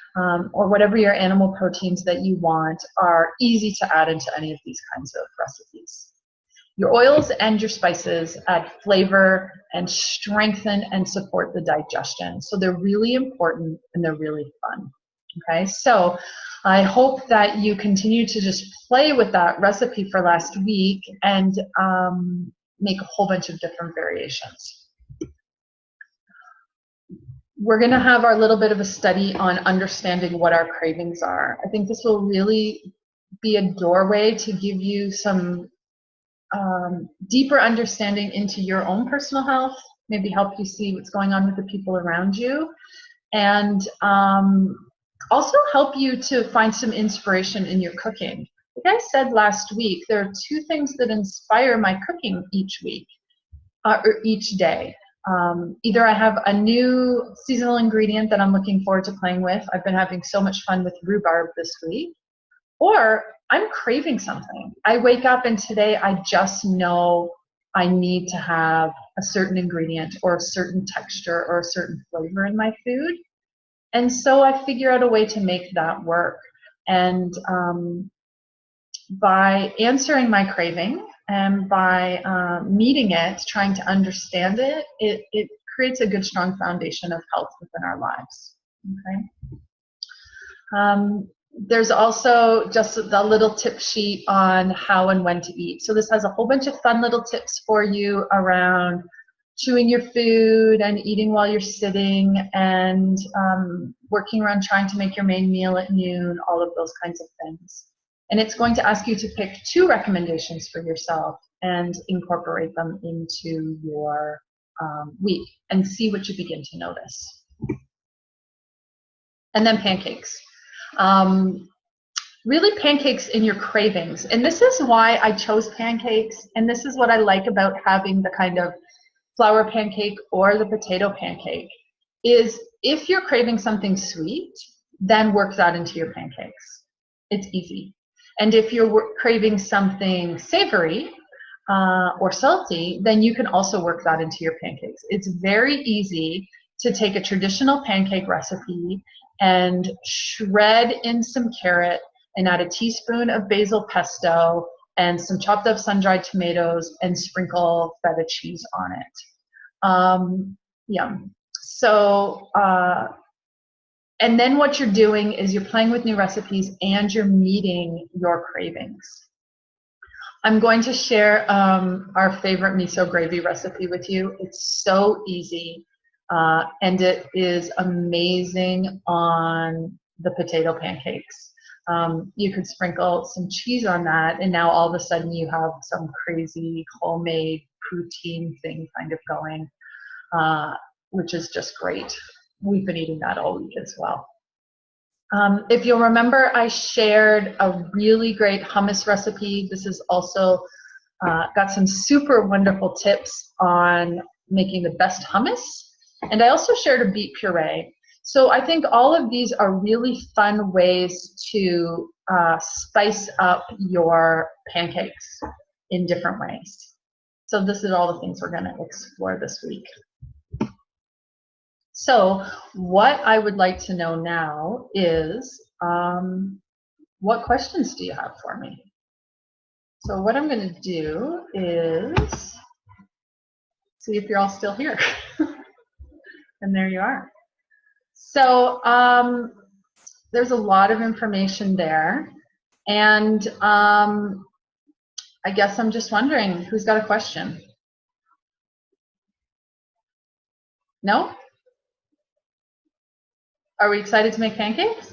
or whatever your animal proteins that you want are easy to add into any of these kinds of recipes. Your oils and your spices add flavor and strengthen and support the digestion. So they're really important and they're really fun. Okay, so I hope that you continue to just play with that recipe for last week and make a whole bunch of different variations. We're going to have our little bit of a study on understanding what our cravings are. I think this will really be a doorway to give you some deeper understanding into your own personal health, maybe help you see what's going on with the people around you, and also help you to find some inspiration in your cooking. Like I said last week, there are 2 things that inspire my cooking each week, or each day. Either I have a new seasonal ingredient that I'm looking forward to playing with. I've been having so much fun with rhubarb this week. Or I'm craving something. I wake up and today I just know I need to have a certain ingredient or a certain texture or a certain flavor in my food. And so I figure out a way to make that work. And by answering my craving and by meeting it, trying to understand it, it creates a good, strong foundation of health within our lives. Okay. There's also just a little tip sheet on how and when to eat. So this has a whole bunch of fun little tips for you around chewing your food and eating while you're sitting and working around trying to make your main meal at noon, all of those kinds of things. And it's going to ask you to pick 2 recommendations for yourself and incorporate them into your week and see what you begin to notice. And then pancakes. Really pancakes in your cravings. And this is why I chose pancakes. And this is what I like about having the kind of flour pancake or the potato pancake, is if you're craving something sweet, then work that into your pancakes. It's easy. And if you're craving something savory or salty, then you can also work that into your pancakes. It's very easy to take a traditional pancake recipe and shred in some carrot and add a teaspoon of basil pesto and some chopped up sun-dried tomatoes and sprinkle feta cheese on it. Yum. So, and then what you're doing is you're playing with new recipes and you're meeting your cravings. I'm going to share our favorite miso gravy recipe with you. It's so easy and it is amazing on the potato pancakes. You could sprinkle some cheese on that and now all of a sudden you have some crazy homemade poutine thing kind of going, which is just great. We've been eating that all week as well. If you'll remember, I shared a really great hummus recipe. This is also got some super wonderful tips on making the best hummus. And I also shared a beet puree. So I think all of these are really fun ways to spice up your pancakes in different ways. So this is all the things we're going to explore this week. So what I would like to know now is what questions do you have for me? So what I'm going to do is see if you're all still here. And there you are. So there's a lot of information there. And I guess I'm just wondering, who's got a question? No? Are we excited to make pancakes?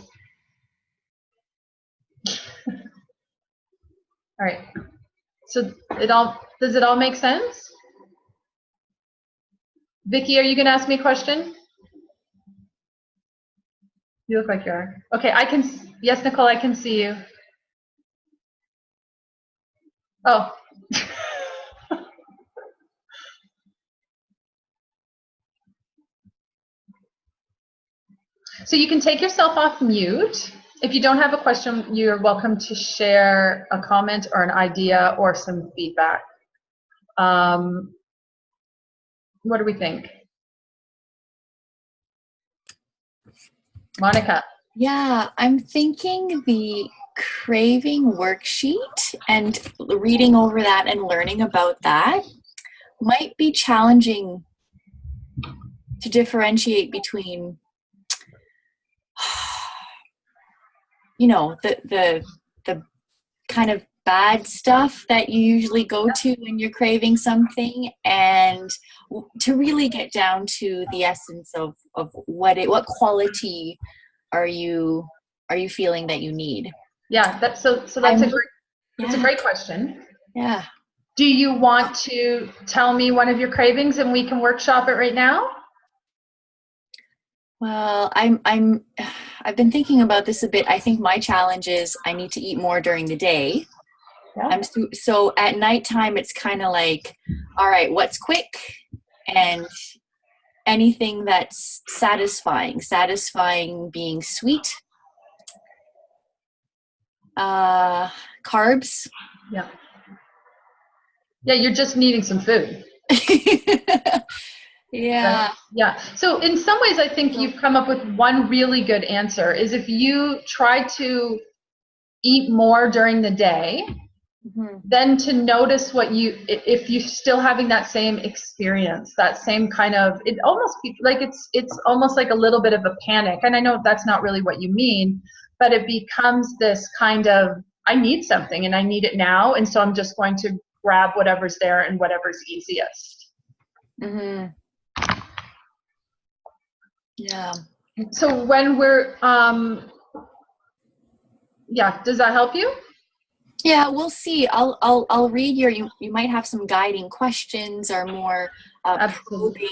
All right. So does it all make sense? Vicki, are you going to ask me a question? You look like you are. Okay, yes, Nicole, I can see you. Oh. So you can take yourself off mute. If you don't have a question, you're welcome to share a comment or an idea or some feedback. What do we think? Monica. Yeah, I'm thinking the craving worksheet and reading over that and learning about that might be challenging to differentiate between, you know, the kind of bad stuff that you usually go to when you're craving something, and to really get down to the essence of what quality are you feeling that you need. Yeah, that's a great question. Yeah. Do you want to tell me one of your cravings and we can workshop it right now? Well, I've been thinking about this a bit. I think my challenge is I need to eat more during the day. Yeah. So at nighttime, it's kind of like, all right, what's quick and anything that's satisfying being sweet, carbs. Yeah. Yeah, you're just needing some food. Yeah. Right? Yeah. So in some ways, I think you've come up with one really good answer is if you try to eat more during the day, then to notice if you're still having that same experience, that same kind of, it almost like it's almost like a little bit of a panic. And I know that's not really what you mean, but it becomes this kind of, I need something and I need it now. And so I'm just going to grab whatever's there and whatever's easiest. Mm-hmm. Yeah. So when we're, yeah, does that help you? Yeah, we'll see. I'll read you might have some guiding questions or more probing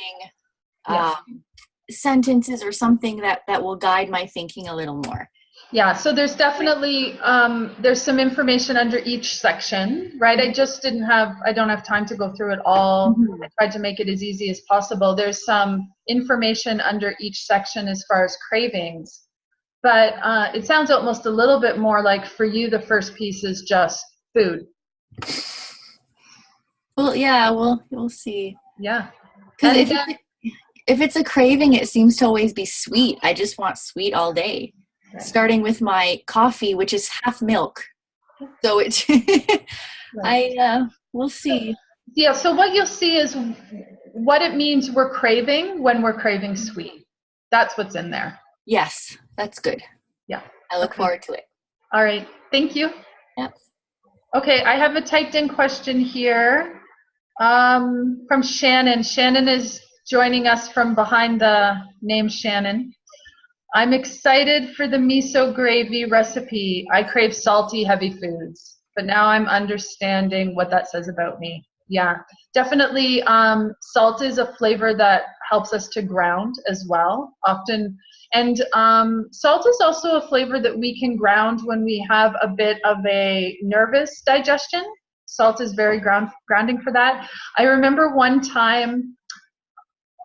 sentences or something that will guide my thinking a little more. Yeah, so there's definitely there's some information under each section, right? I don't have time to go through it all. Mm-hmm. I tried to make it as easy as possible. There's some information under each section as far as cravings. But it sounds almost a little bit more like for you, the first piece is just food. Well, yeah, we'll see. Yeah. Because if it's a craving, it seems to always be sweet. I just want sweet all day. Right. Starting with my coffee, which is half milk. So it's, right. We'll see. Yeah, so what you'll see is what it means we're craving when we're craving sweet. That's what's in there. Yes, that's good. Yeah. I look forward to it. All right. Thank you. Yep. Okay, I have a typed in question here from Shannon. Shannon is joining us from behind the name Shannon. I'm excited for the miso gravy recipe. I crave salty, heavy foods, but now I'm understanding what that says about me. Yeah, definitely. Salt is a flavor that helps us to ground as well, often. And salt is also a flavor that we can ground when we have a bit of a nervous digestion. Salt is very grounding for that. I remember one time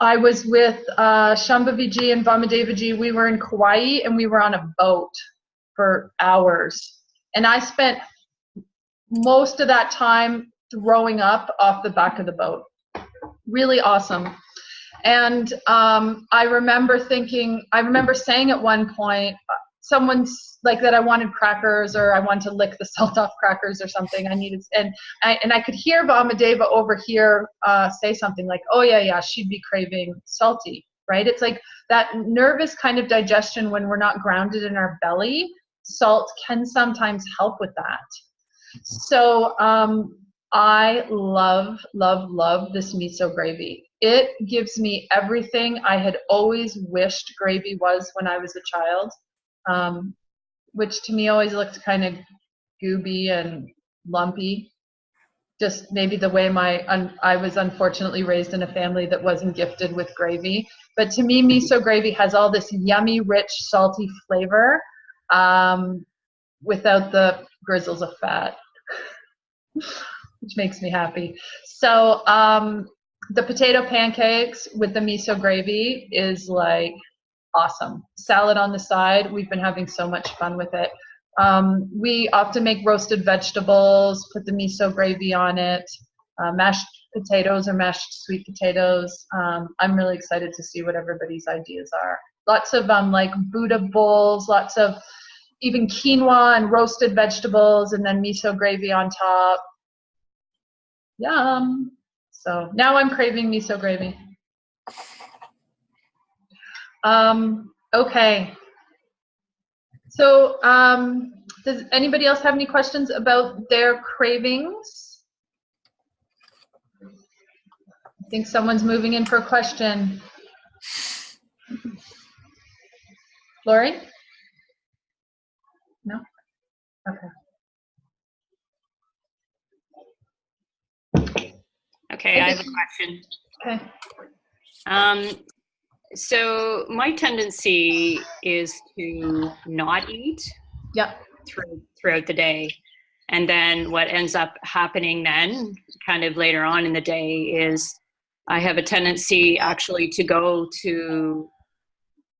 I was with Shambhaviji and Vamadevaji. We were in Kauai and we were on a boat for hours. And I spent most of that time throwing up off the back of the boat. Really awesome. And I remember saying at one point, someone's like that I wanted crackers or I wanted to lick the salt off crackers or something. And I could hear Vamadeva over here say something like, oh yeah, she'd be craving salty, right? It's like that nervous kind of digestion when we're not grounded in our belly. Salt can sometimes help with that. So I love this miso gravy. It gives me everything I had always wished gravy was when I was a child, which to me always looked kind of gooby and lumpy. Just maybe the way I was unfortunately raised in a family that wasn't gifted with gravy. But to me, miso gravy has all this yummy, rich, salty flavor without the grizzles of fat, which makes me happy. So the potato pancakes with the miso gravy is like awesome. Salad on the side. We've been having so much fun with it. We often make roasted vegetables, put the miso gravy on it, mashed potatoes or mashed sweet potatoes. I'm really excited to see what everybody's ideas are. Lots of like Buddha bowls, lots of even quinoa and roasted vegetables, and then miso gravy on top. Yum. So now I'm craving miso gravy. Okay. So does anybody else have any questions about their cravings? I think someone's moving in for a question. Lori? No? Okay. Okay, I have a question. Okay. So my tendency is to not eat throughout the day. And then what ends up happening then, kind of later on in the day, is I have a tendency actually to go to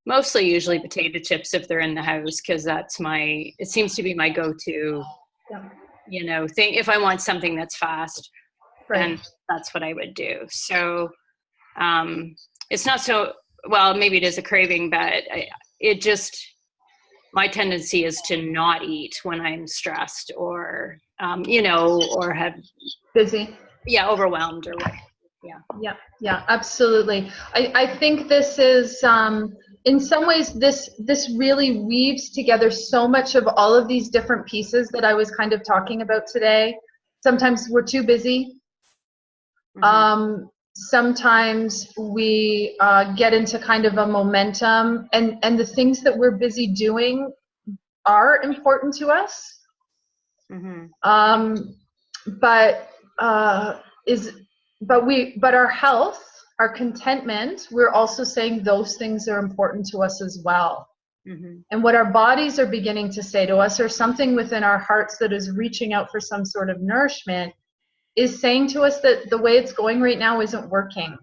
mostly usually potato chips if they're in the house, because it seems to be my go-to, thing if I want something that's fast. and that's what I would do. So it's not so, well, maybe it is a craving, but my tendency is to not eat when I'm stressed or, or have busy. Yeah, overwhelmed or what. Yeah, absolutely. I think this is, in some ways, this really weaves together so much of all of these different pieces that I was kind of talking about today. Sometimes we're too busy. Mm-hmm. Sometimes we get into kind of a momentum, and the things that we're busy doing are important to us. Mm-hmm. But our health, our contentment, we're also saying those things are important to us as well. Mm-hmm. And what our bodies are beginning to say to us, or something within our hearts that is reaching out for some sort of nourishment, is saying to us that the way it's going right now isn't working.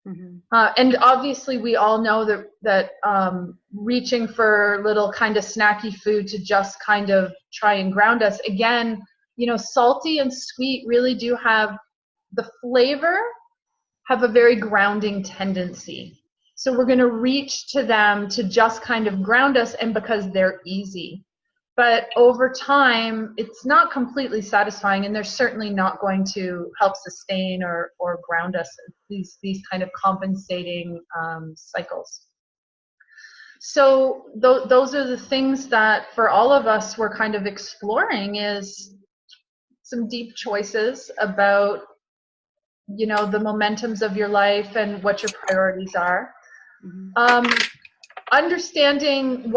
Mm-hmm. And obviously we all know that reaching for little kind of snacky food to just kind of try and ground us, again, salty and sweet really do have the flavor, have a very grounding tendency. So we're going to reach to them to just kind of ground us, and because they're easy. But over time, it's not completely satisfying, and they're certainly not going to help sustain or ground us, these kind of compensating cycles. So those are the things that for all of us we're kind of exploring, is some deep choices about, the momentums of your life and what your priorities are. Mm-hmm. Understanding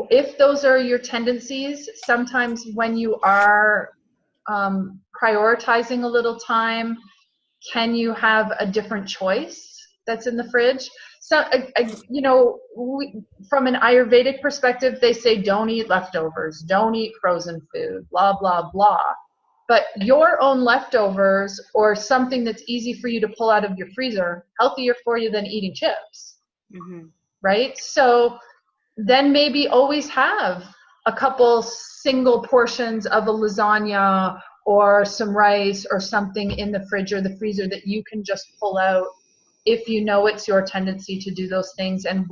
if those are your tendencies, sometimes when you are prioritizing a little time, can you have a different choice that's in the fridge? So, from an Ayurvedic perspective, they say don't eat leftovers, don't eat frozen food, blah, blah, blah. But your own leftovers, or something that's easy for you to pull out of your freezer, healthier for you than eating chips. Mm-hmm. Right? So then maybe always have a couple single portions of a lasagna or some rice or something in the fridge or the freezer that you can just pull out if you know it's your tendency to do those things, and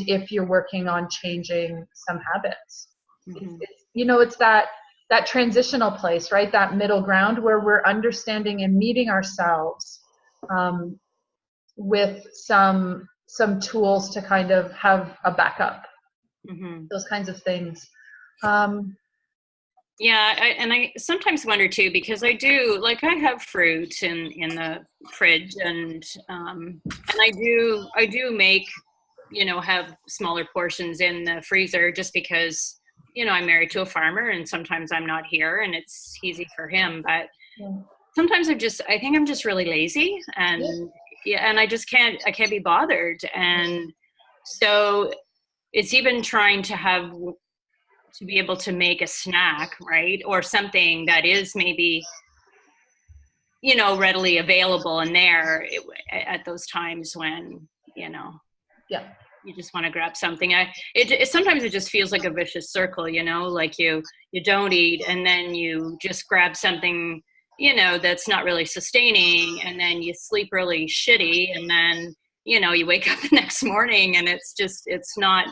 if you're working on changing some habits. Mm-hmm. It's that transitional place, right? That middle ground where we're understanding and meeting ourselves with some tools to kind of have a backup. Mm-hmm. Those kinds of things. I sometimes wonder too, because I have fruit in the fridge, and I do make, have smaller portions in the freezer, just because, I'm married to a farmer, and sometimes I'm not here and it's easy for him. But sometimes I think I'm just really lazy, and and I can't be bothered. And so it's even trying to be able to make a snack, right? Or something that is maybe, readily available in there at those times when, you just want to grab something. Sometimes it just feels like a vicious circle, like you don't eat, and then you just grab something, that's not really sustaining, and then you sleep really shitty, and then, you wake up the next morning and it's not.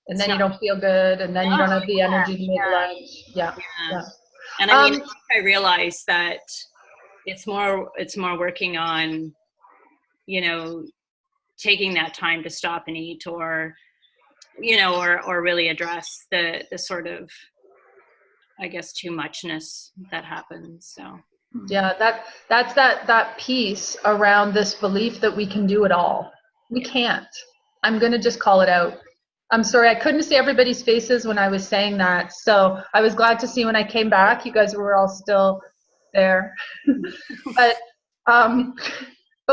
And then you don't feel good, and then you don't have the energy to make lunch. Yeah. And I mean, I realized that it's more working on, taking that time to stop and eat, or, or really address the sort of, I guess, too muchness that happens. So. Yeah, that's that piece around this belief that we can do it all. We can't. I'm going to just call it out. I'm sorry, I couldn't see everybody's faces when I was saying that. So I was glad to see when I came back, you guys were all still there. But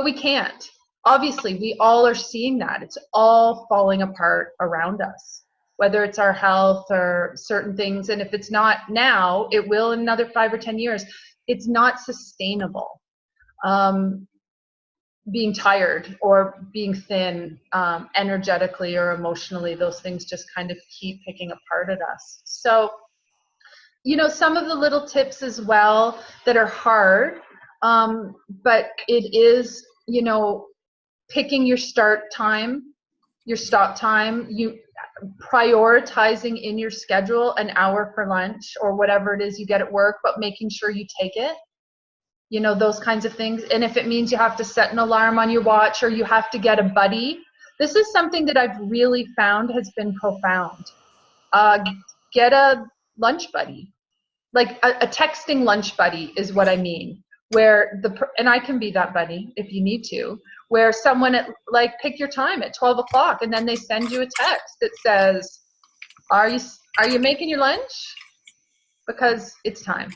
we can't. Obviously, we all are seeing that. It's all falling apart around us, whether it's our health or certain things. And if it's not now, it will in another 5 or 10 years. It's not sustainable. Being tired or being thin, energetically or emotionally, those things just kind of keep picking apart at us. So some of the little tips as well that are hard, but it is, picking your start time, your stop time, you prioritizing in your schedule an hour for lunch or whatever it is you get at work, but making sure you take it, those kinds of things. And if it means you have to set an alarm on your watch or you have to get a buddy, this is something that I've really found has been profound. Get a lunch buddy, like a texting lunch buddy is what I mean, where and I can be that buddy if you need to, where someone pick your time at 12 o'clock and then they send you a text that says, are you making your lunch? Because it's time.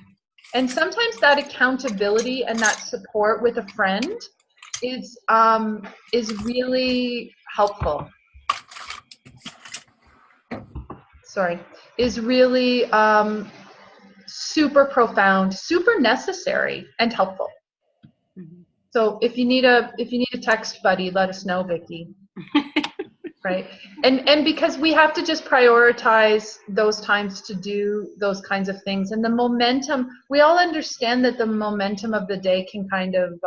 And sometimes that accountability and that support with a friend is really helpful. Is really super profound, super necessary, and helpful. Mm-hmm. So if you need a text buddy, let us know, Vicki. Right? And because we have to just prioritize those times to do those kinds of things, and the momentum. We all understand that the momentum of the day can kind of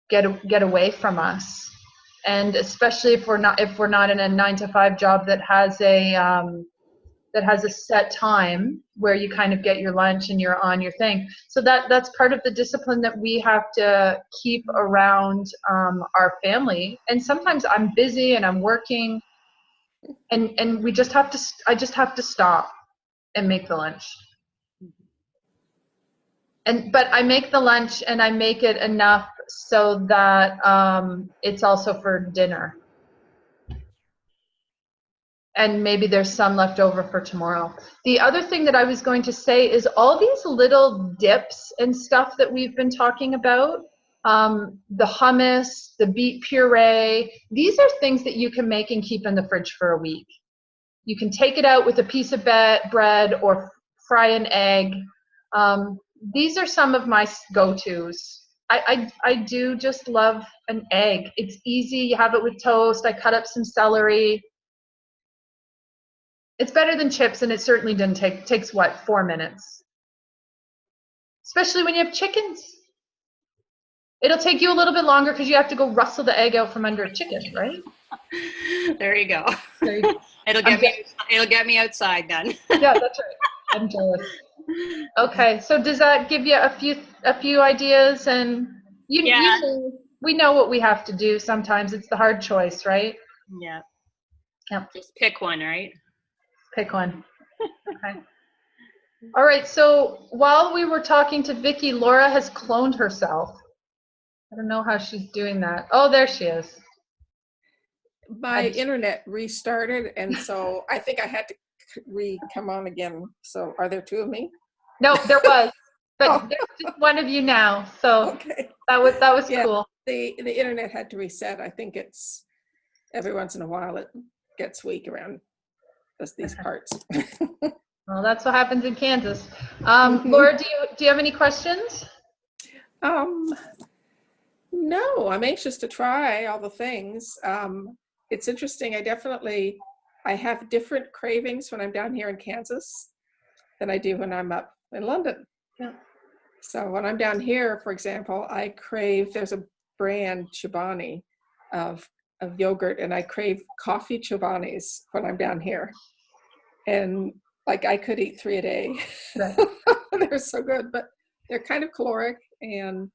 get away from us, and especially if we're not in a 9-to-5 job that has a set time where you kind of get your lunch and you're on your thing. So that's part of the discipline that we have to keep around our family. And sometimes I'm busy and I'm working, and I just have to stop and make the lunch. But I make the lunch and I make it enough so that it's also for dinner. And maybe there's some left over for tomorrow. The other thing that I was going to say is all these little dips and stuff that we've been talking about, the hummus, the beet puree, these are things that you can make and keep in the fridge for a week. You can take it out with a piece of bread or fry an egg. These are some of my go-tos. I do just love an egg. It's easy. You have it with toast. I cut up some celery. It's better than chips, and it certainly takes 4 minutes? Especially when you have chickens. It'll take you a little bit longer because you have to go rustle the egg out from under a chicken, right? There you go. It'll get me outside then. Yeah, that's right. I'm jealous. Okay, so does that give you a few ideas? And we know what we have to do. Sometimes it's the hard choice, right? Yeah. Yeah. Just pick one, right? Pick one. Okay. All right. So while we were talking to Vicki, Laura has cloned herself. I don't know how she's doing that. Oh, there she is. My internet restarted, and so I think I had to come on again. So are there two of me? No, there was, but there's just one of you now. So okay. that was cool. The internet had to reset. I think it's every once in a while it gets weak around these parts. Well, that's what happens in Kansas. Laura, do you have any questions? No, I'm anxious to try all the things. It's interesting. I have different cravings when I'm down here in Kansas than I do when I'm up in London. Yeah. So when I'm down here, for example, I crave, there's a brand, Chobani, of yogurt, and I crave coffee Chobanis when I'm down here. And I could eat 3 a day. Right. They're so good, but they're kind of caloric, and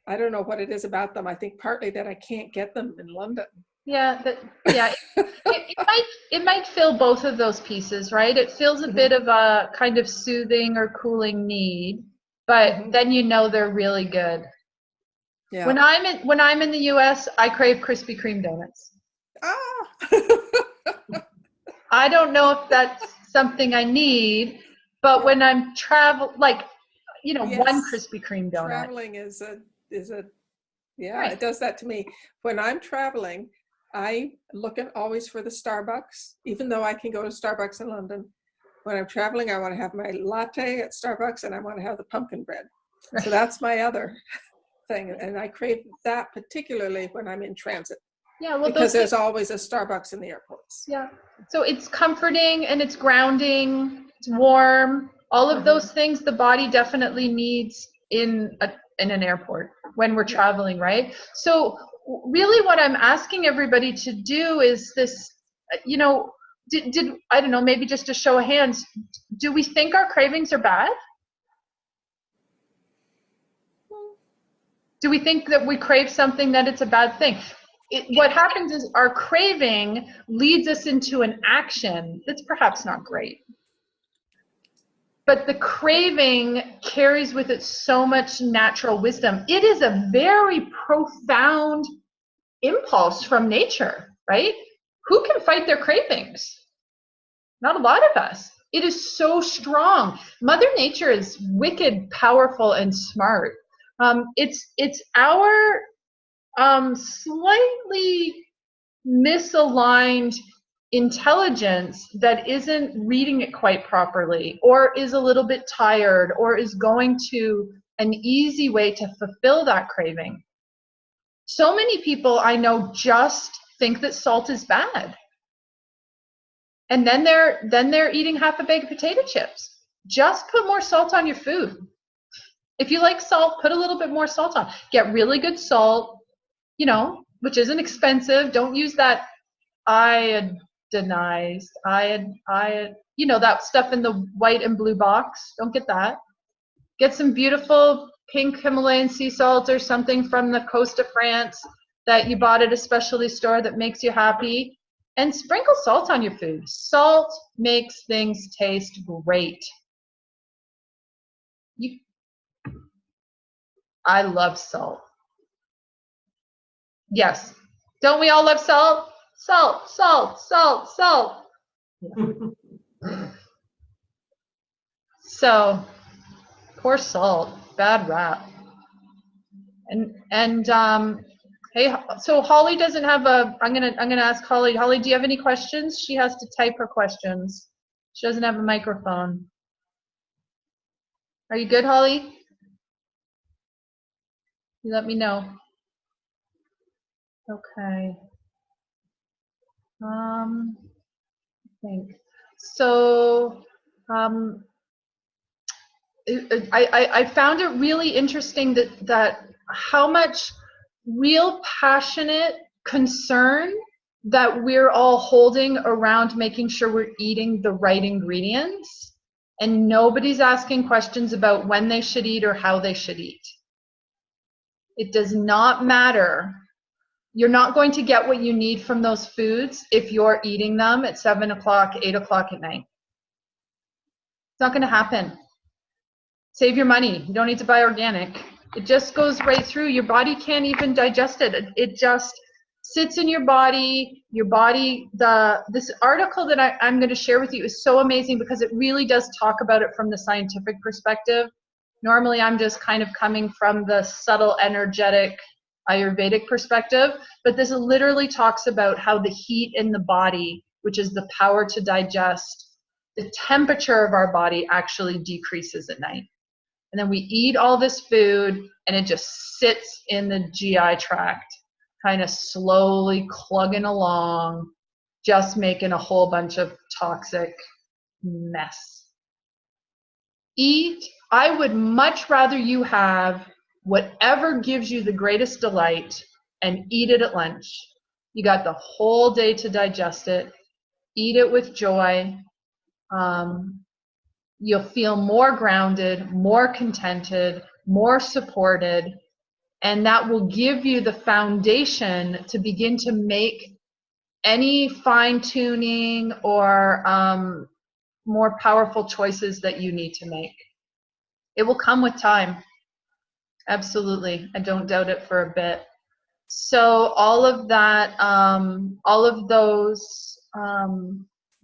I don't know what it is about them. I think partly that I can't get them in London. Yeah, it might fill both of those pieces, right? It fills a bit of a kind of soothing or cooling need, but then they're really good. Yeah. When I'm in the US, I crave Krispy Kreme donuts. I don't know if that's something I need, but when I'm one Krispy Kreme donut. Traveling is a right. It does that to me. When I'm traveling, I look always for the Starbucks, even though I can go to Starbucks in London. When I'm traveling, I want to have my latte at Starbucks, and I want to have the pumpkin bread. Right. So that's my other thing, and I crave that particularly when I'm in transit. Yeah, well, because there's always a Starbucks in the airports. Yeah, so it's comforting and it's grounding. It's warm. All of those things the body definitely needs in an airport when we're traveling, right? So really what I'm asking everybody to do is this, you know, did I don't know, maybe just a show of hands, do we think our cravings are bad? Do we think that we crave something that it's a bad thing? What happens is our craving leads us into an action that's perhaps not great. But the craving carries with it so much natural wisdom. It is a very profound impulse from nature, right? Who can fight their cravings? Not a lot of us. It is so strong. Mother Nature is wicked, powerful, and smart. It's our slightly misaligned intelligence that isn't reading it quite properly, or is a little bit tired, or is going to an easy way to fulfill that craving. So many people I know just think that salt is bad, and then they're eating half a bag of potato chips. Just put more salt on your food. If you like salt, put a little bit more salt on. Get really good salt, you know, which isn't expensive. Don't use that iodinized, you know, that stuff in the white and blue box. Don't get that. Get some beautiful pink Himalayan sea salt or something from the coast of France that you bought at a specialty store that makes you happy, and sprinkle salt on your food. Salt makes things taste great. I love salt. Yes. Don't we all love salt? Salt, salt, salt, salt. So, poor salt, bad rap. And hey, so Holly doesn't have a. I'm gonna ask Holly. Holly, do you have any questions? She has to type her questions. She doesn't have a microphone. Are you good, Holly? You let me know. Okay. I think so. I found it really interesting that how much real passionate concern that we're all holding around making sure we're eating the right ingredients, and nobody's asking questions about when they should eat or how they should eat. It does not matter. You're not going to get what you need from those foods if you're eating them at 7 o'clock, 8 o'clock at night. It's not going to happen. Save your money. You don't need to buy organic. It just goes right through. Your body can't even digest it. It just sits in your body. Your body, this article that I'm going to share with you is so amazing because it really does talk about it from the scientific perspective. Normally, I'm just kind of coming from the subtle, energetic, Ayurvedic perspective, but this literally talks about how the heat in the body, which is the power to digest, the temperature of our body actually decreases at night. And then we eat all this food and it just sits in the GI tract, kind of slowly clugging along, just making a whole bunch of toxic mess. Eat. I would much rather you have whatever gives you the greatest delight and eat it at lunch. You got the whole day to digest it. Eat it with joy. You'll feel more grounded, more contented, more supported, and that will give you the foundation to begin to make any fine-tuning or more powerful choices that you need to make. It will come with time. Absolutely. I don't doubt it for a bit. So all of that, all of those,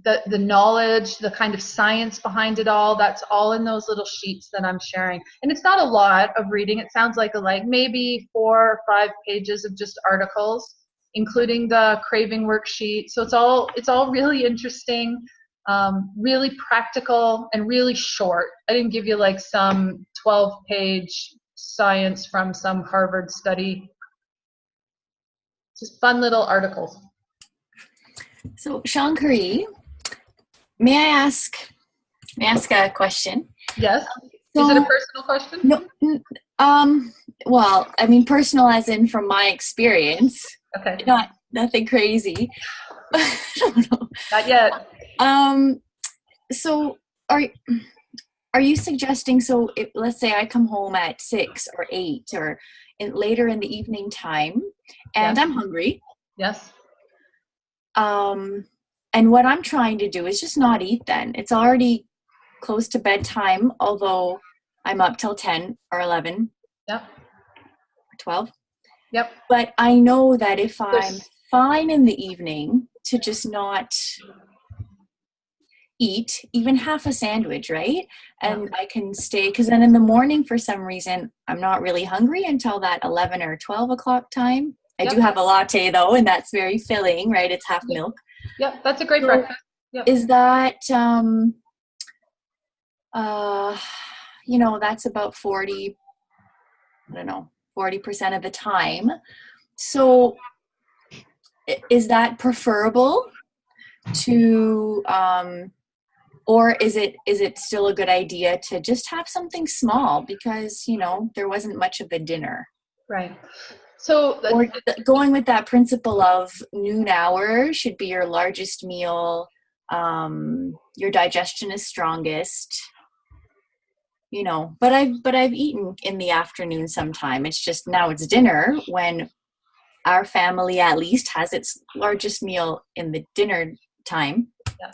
the knowledge, the kind of science behind it all, that's all in those little sheets that I'm sharing. And it's not a lot of reading. It sounds like maybe 4 or 5 pages of just articles, including the craving worksheet. So it's all really interesting, really practical, and really short. I didn't give you like some 12-page science from some Harvard study. Just fun little articles. So Shankari, may I ask a question? Yes. So, is it a personal question? No. Well, I mean, personal as in from my experience. Okay. Nothing crazy. I don't know. Not yet. So are you suggesting, so if, let's say I come home at 6 or 8 or later in the evening time and I'm hungry. Yes. And what I'm trying to do is just not eat then. It's already close to bedtime, although I'm up till 10 or 11. Yep. Or 12. Yep. But I know that if I'm fine in the evening to just not eat even half a sandwich, right? And I can stay, because then in the morning, for some reason, I'm not really hungry until that 11 or 12 o'clock time. I do have a latte though, and that's very filling, right? It's half milk. Yep, that's a great breakfast. Yep. Is that, that's about 40% of the time. So is that preferable to, or is it still a good idea to just have something small because, there wasn't much of a dinner? Right. So or going with that principle of noon hour should be your largest meal. Your digestion is strongest, but I've eaten in the afternoon sometime. It's just now it's dinner when our family at least has its largest meal in the dinner time. Yeah.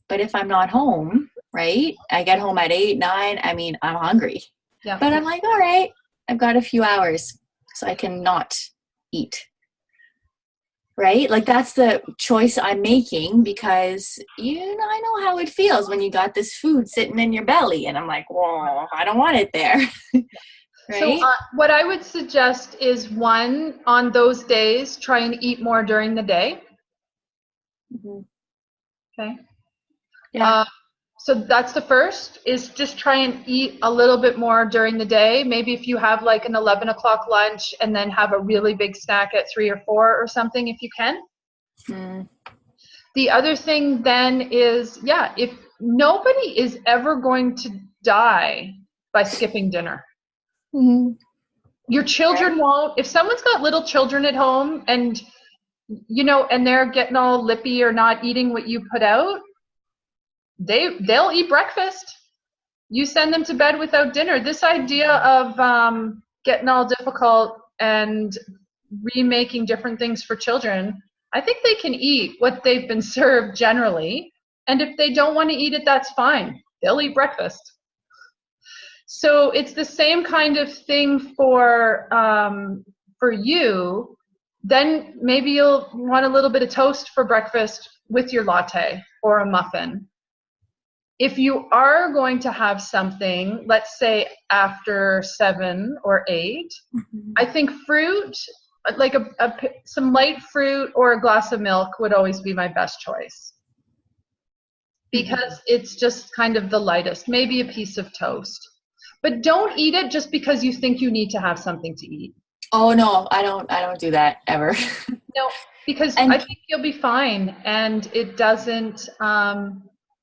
But if I'm not home, right, I get home at 8, 9, I mean, I'm hungry. Yeah. But I'm like, all right, I've got a few hours so I can not eat. Right? Like that's the choice I'm making because, I know how it feels when you got this food sitting in your belly and I'm like, whoa, I don't want it there. Right? So what I would suggest is one, on those days, try and eat more during the day. Mm-hmm. Okay. Yeah. So that's the first, is just try and eat a little bit more during the day. Maybe if you have like an 11 o'clock lunch and then have a really big snack at 3 or 4 or something, if you can. Mm. The The other thing then is, if nobody is ever going to die by skipping dinner. Mm-hmm. Your children won't. If someone's got little children at home and, and they're getting all lippy or not eating what you put out, they'll eat breakfast. You send them to bed without dinner. This idea of getting all difficult and remaking different things for children, I think they can eat what they've been served generally. And if they don't want to eat it, that's fine. They'll eat breakfast. So it's the same kind of thing for you. Then maybe you'll want a little bit of toast for breakfast with your latte or a muffin. If you are going to have something, let's say after 7 or 8, I think fruit, like some light fruit or a glass of milk would always be my best choice. Because it's just kind of the lightest, maybe a piece of toast. But don't eat it just because you think you need to have something to eat. Oh no, I don't do that ever. No, because I think you'll be fine, and it doesn't.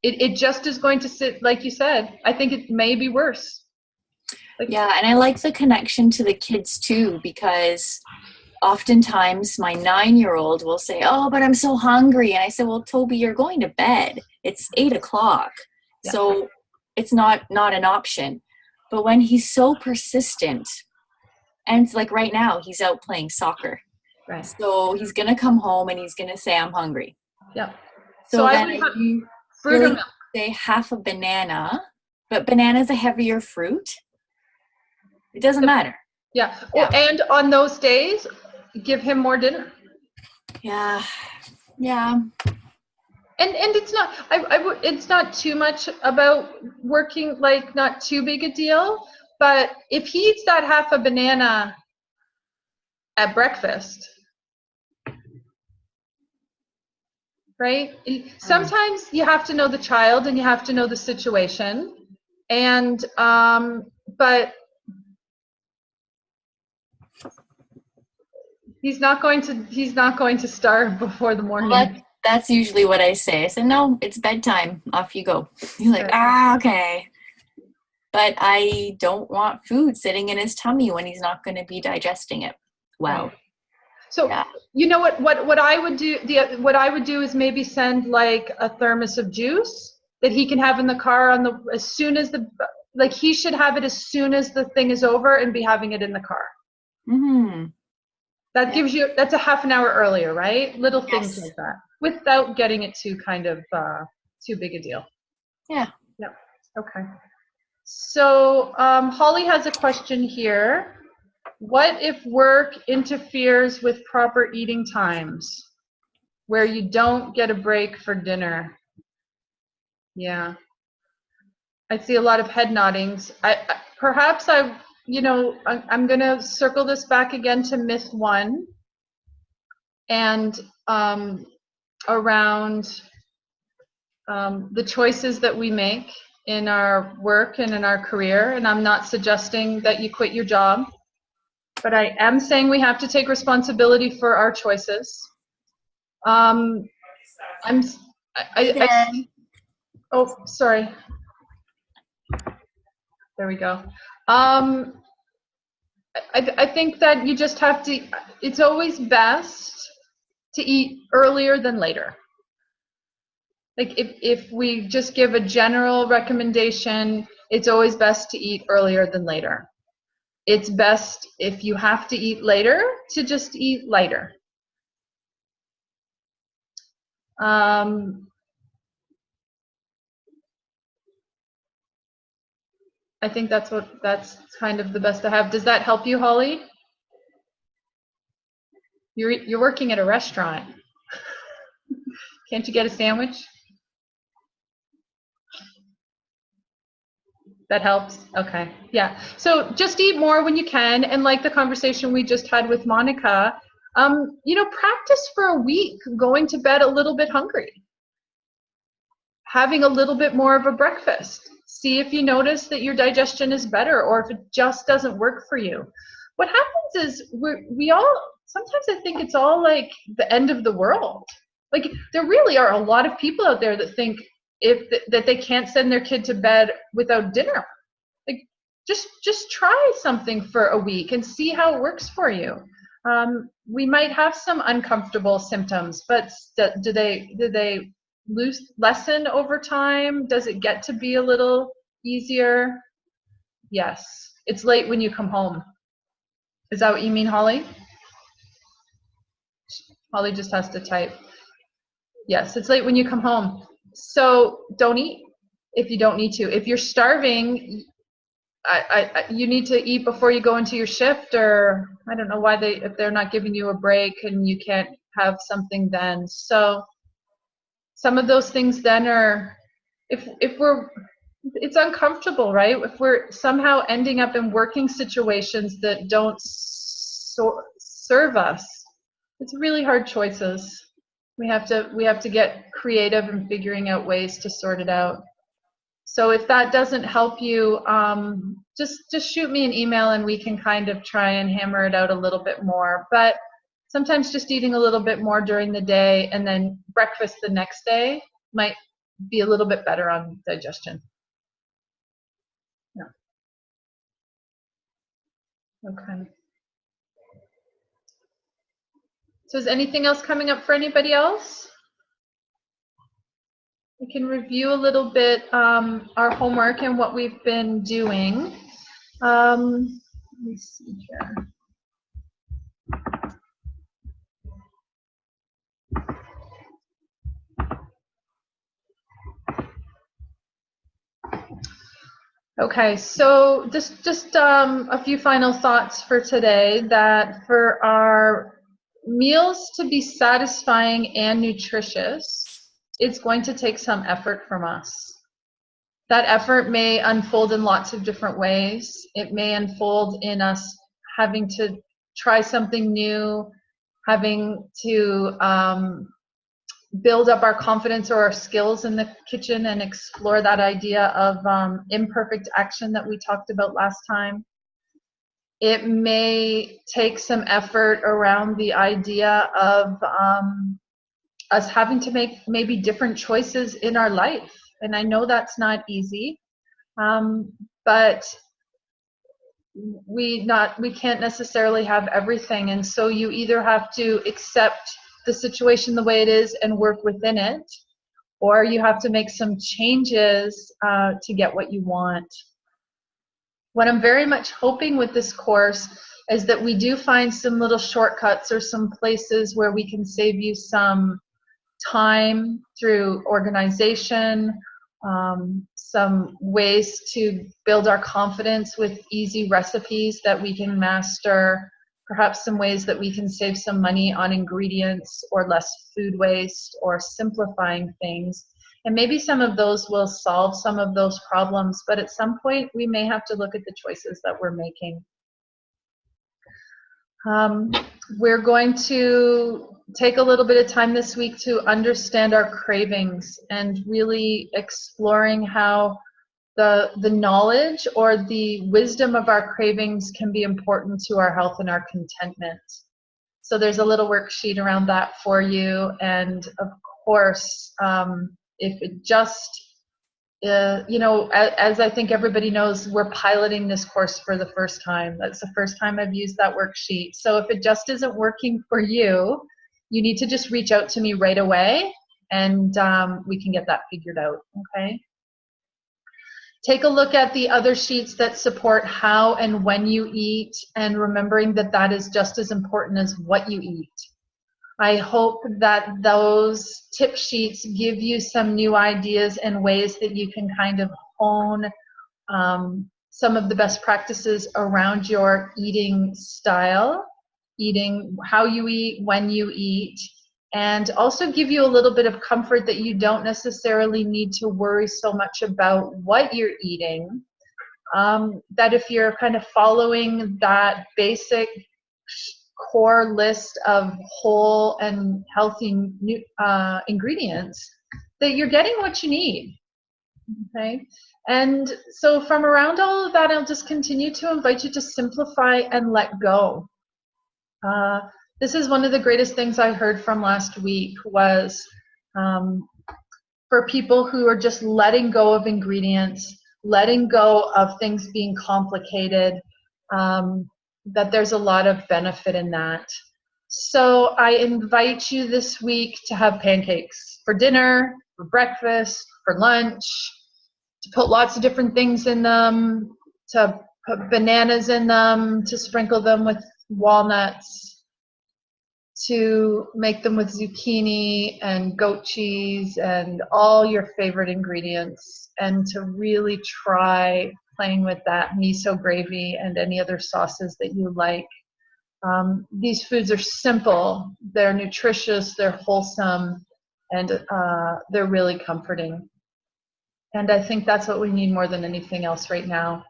It just is going to sit, like you said. I think it may be worse. Yeah, and I like the connection to the kids too, because oftentimes my 9-year-old will say, "Oh, but I'm so hungry," and I said, "Well, Toby, you're going to bed. It's 8 o'clock, so it's not an option." But when he's so persistent, and it's like right now, he's out playing soccer. Right. So he's going to come home and he's going to say, I'm hungry. Yeah. So I then would have you fruit really or milk. say half a banana, but banana's a heavier fruit. It doesn't matter. Yeah. And on those days, give him more dinner. Yeah. Yeah. And it's not, it's not too much about working, like not too big a deal, but if he eats that half a banana at breakfast, right? Sometimes you have to know the child and you have to know the situation, and but he's not going to starve before the morning. Well, that's usually what I say. I said, no, it's bedtime. Off you go. He's like, okay. but I don't want food sitting in his tummy when he's not going to be digesting it well. Right. So you know what I would do, what I would do is maybe send like a thermos of juice that he can have in the car as soon as he should have it as soon as the thing is over and be having it in the car. Mm-hmm. That gives you, that's a half an hour earlier, right? Little things like that, without getting it too kind of too big a deal. Yeah. Yep. Okay. So Holly has a question here. What if work interferes with proper eating times where you don't get a break for dinner? Yeah. I see a lot of head noddings. I'm going to circle this back again to myth 1 and around the choices that we make in our work and in our career. And I'm not suggesting that you quit your job, but I am saying we have to take responsibility for our choices. Oh, sorry. There we go. I think that you just have to, it's always best to eat earlier than later. Like if we just give a general recommendation, it's always best to eat earlier than later. It's best if you have to eat later to just eat lighter. I think that's kind of the best I have. Does that help you, Holly? You're working at a restaurant. Can't you get a sandwich? That helps? Okay. Yeah. So just eat more when you can. And like the conversation we just had with Monica, practice for a week going to bed a little bit hungry. Having a little bit more of a breakfast. See if you notice that your digestion is better or if it just doesn't work for you. What happens is we all, sometimes I think it's all like the end of the world. Like there really are a lot of people out there that think that they can't send their kid to bed without dinner. Like just try something for a week and see how it works for you. We might have some uncomfortable symptoms, but do they lessen over time? Does it get to be a little easier? Yes. It's late when you come home. Is that what you mean, Holly? Holly just has to type. Yes, it's late when you come home. So don't eat if you don't need to. If you're starving, you need to eat before you go into your shift, or I don't know why if they're not giving you a break and you can't have something then. So some of those things then are, it's uncomfortable, right? If we're somehow ending up in working situations that don't serve us, it's really hard choices. We have to get creative in figuring out ways to sort it out. So if that doesn't help you, just shoot me an email and we can kind of try and hammer it out a little bit more. But sometimes just eating a little bit more during the day and then breakfast the next day might be a little bit better on digestion. Yeah. Okay. So is anything else coming up for anybody else? We can review a little bit our homework and what we've been doing. Let me see here. Okay, so just a few final thoughts for today, that for our meals to be satisfying and nutritious, it's going to take some effort from us. That effort may unfold in lots of different ways. It may unfold in us having to try something new, having to build up our confidence or our skills in the kitchen and explore that idea of imperfect action that we talked about last time. It may take some effort around the idea of us having to make maybe different choices in our life. And I know that's not easy. But we can't necessarily have everything, and so you either have to accept the situation the way it is and work within it, or you have to make some changes to get what you want. What I'm very much hoping with this course is that we do find some little shortcuts or some places where we can save you some time through organization, some ways to build our confidence with easy recipes that we can master, perhaps some ways that we can save some money on ingredients or less food waste or simplifying things. And maybe some of those will solve some of those problems, but at some point we may have to look at the choices that we're making. We're going to take a little bit of time this week to understand our cravings and really exploring how the knowledge or the wisdom of our cravings can be important to our health and our contentment. So there's a little worksheet around that for you. And of course, if it just, as I think everybody knows, we're piloting this course for the first time. That's the first time I've used that worksheet. So if it just isn't working for you, you need to just reach out to me right away, and we can get that figured out, okay? Take a look at the other sheets that support how and when you eat, and remembering that that is just as important as what you eat. I hope that those tip sheets give you some new ideas and ways that you can kind of hone some of the best practices around your eating style, eating how you eat, when you eat, and also give you a little bit of comfort that you don't necessarily need to worry so much about what you're eating, that if you're kind of following that basic core list of whole and healthy ingredients, that you're getting what you need, okay? And so from around all of that, I'll just continue to invite you to simplify and let go. This is one of the greatest things I heard from last week was for people who are just letting go of ingredients, letting go of things being complicated, that there's a lot of benefit in that. So I invite you this week to have pancakes for dinner, for breakfast, for lunch, to put lots of different things in them, to put bananas in them, to sprinkle them with walnuts, to make them with zucchini and goat cheese and all your favorite ingredients, and to really try playing with that miso gravy and any other sauces that you like. These foods are simple, they're nutritious, they're wholesome, and they're really comforting. And I think that's what we need more than anything else right now.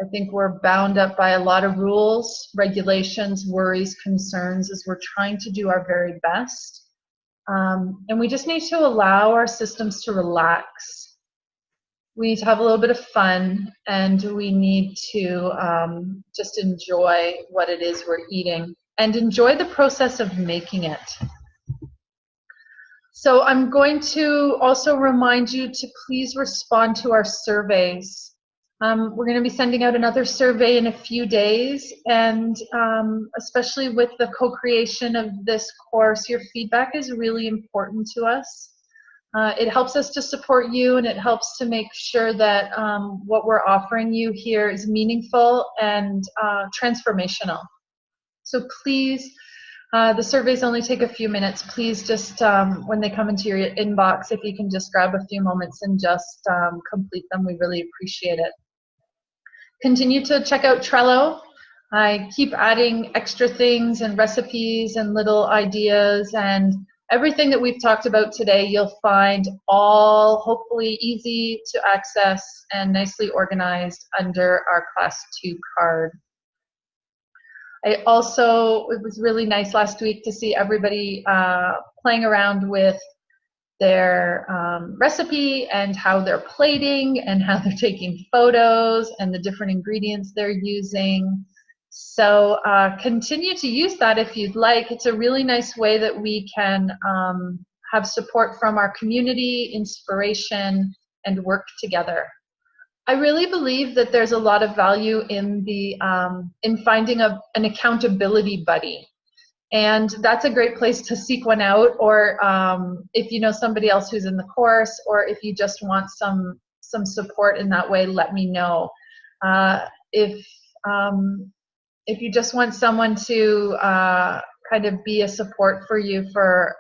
I think we're bound up by a lot of rules, regulations, worries, concerns as we're trying to do our very best. And we just need to allow our systems to relax. We need to have a little bit of fun, and we need to just enjoy what it is we're eating and enjoy the process of making it. So I'm going to also remind you to please respond to our surveys. We're going to be sending out another survey in a few days, and especially with the co-creation of this course, your feedback is really important to us. It helps us to support you, and it helps to make sure that what we're offering you here is meaningful and transformational. So please, the surveys only take a few minutes. Please just, when they come into your inbox, if you can just grab a few moments and just complete them, we really appreciate it. Continue to check out Trello. I keep adding extra things and recipes and little ideas, and everything that we've talked about today, you'll find all hopefully easy to access and nicely organized under our Class 2 card. It was really nice last week to see everybody playing around with their recipe and how they're plating and how they're taking photos and the different ingredients they're using. So continue to use that if you'd like. It's a really nice way that we can have support from our community, inspiration, and work together. I really believe that there's a lot of value in the in finding an accountability buddy. And that's a great place to seek one out, or if you know somebody else who's in the course, or if you just want some support in that way, let me know. If you just want someone to kind of be a support for you for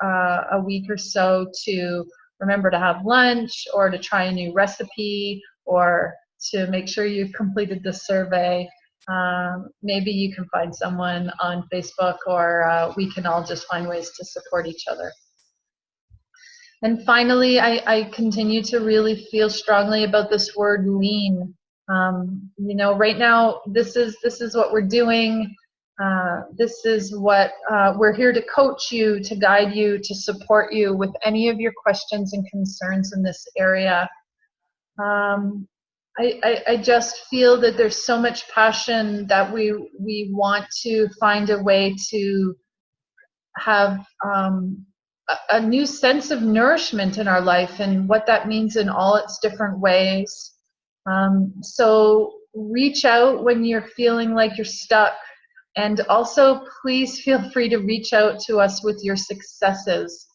a week or so, to remember to have lunch, or to try a new recipe, or to make sure you've completed the survey, maybe you can find someone on Facebook, or we can all just find ways to support each other. And finally, I continue to really feel strongly about this word lean. You know, right now, this is what we're doing. This is what we're here to coach you, to guide you, to support you with any of your questions and concerns in this area. I just feel that there's so much passion that we want to find a way to have a new sense of nourishment in our life, and what that means in all its different ways. So reach out when you're feeling like you're stuck, and also please feel free to reach out to us with your successes,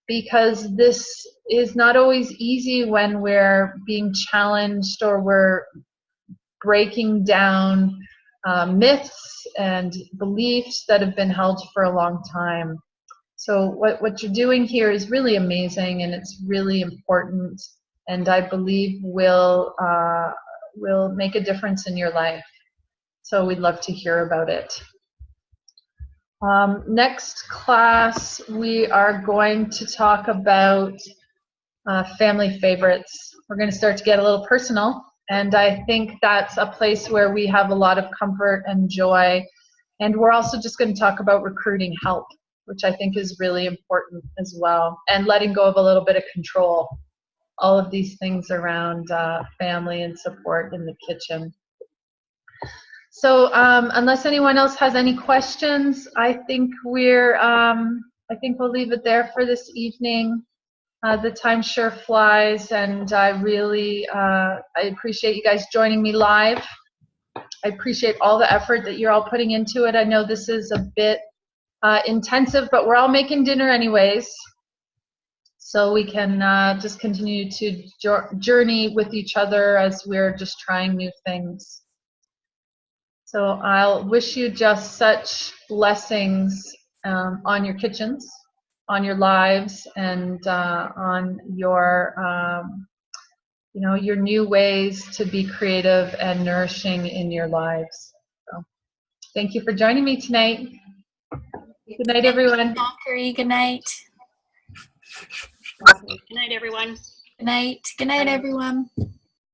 because this is not always easy when we're being challenged or we're breaking down myths and beliefs that have been held for a long time. So what you're doing here is really amazing, and it's really important, and I believe will make a difference in your life. So we'd love to hear about it. Next class, we are going to talk about family favorites. We're going to start to get a little personal, and I think that's a place where we have a lot of comfort and joy. And we're also just going to talk about recruiting help, which I think is really important as well, and letting go of a little bit of control. All of these things around family and support in the kitchen. So unless anyone else has any questions, I think we'll leave it there for this evening. The time sure flies, and I really I appreciate you guys joining me live. I appreciate all the effort that you're all putting into it. I know this is a bit intensive, but we're all making dinner anyways, so we can just continue to journey with each other as we're just trying new things. So I'll wish you just such blessings on your kitchens, on your lives, and on your your new ways to be creative and nourishing in your lives. So thank you for joining me tonight. Good night, everyone. Valkyrie, good night. Good night, everyone. Good night. Good night, everyone.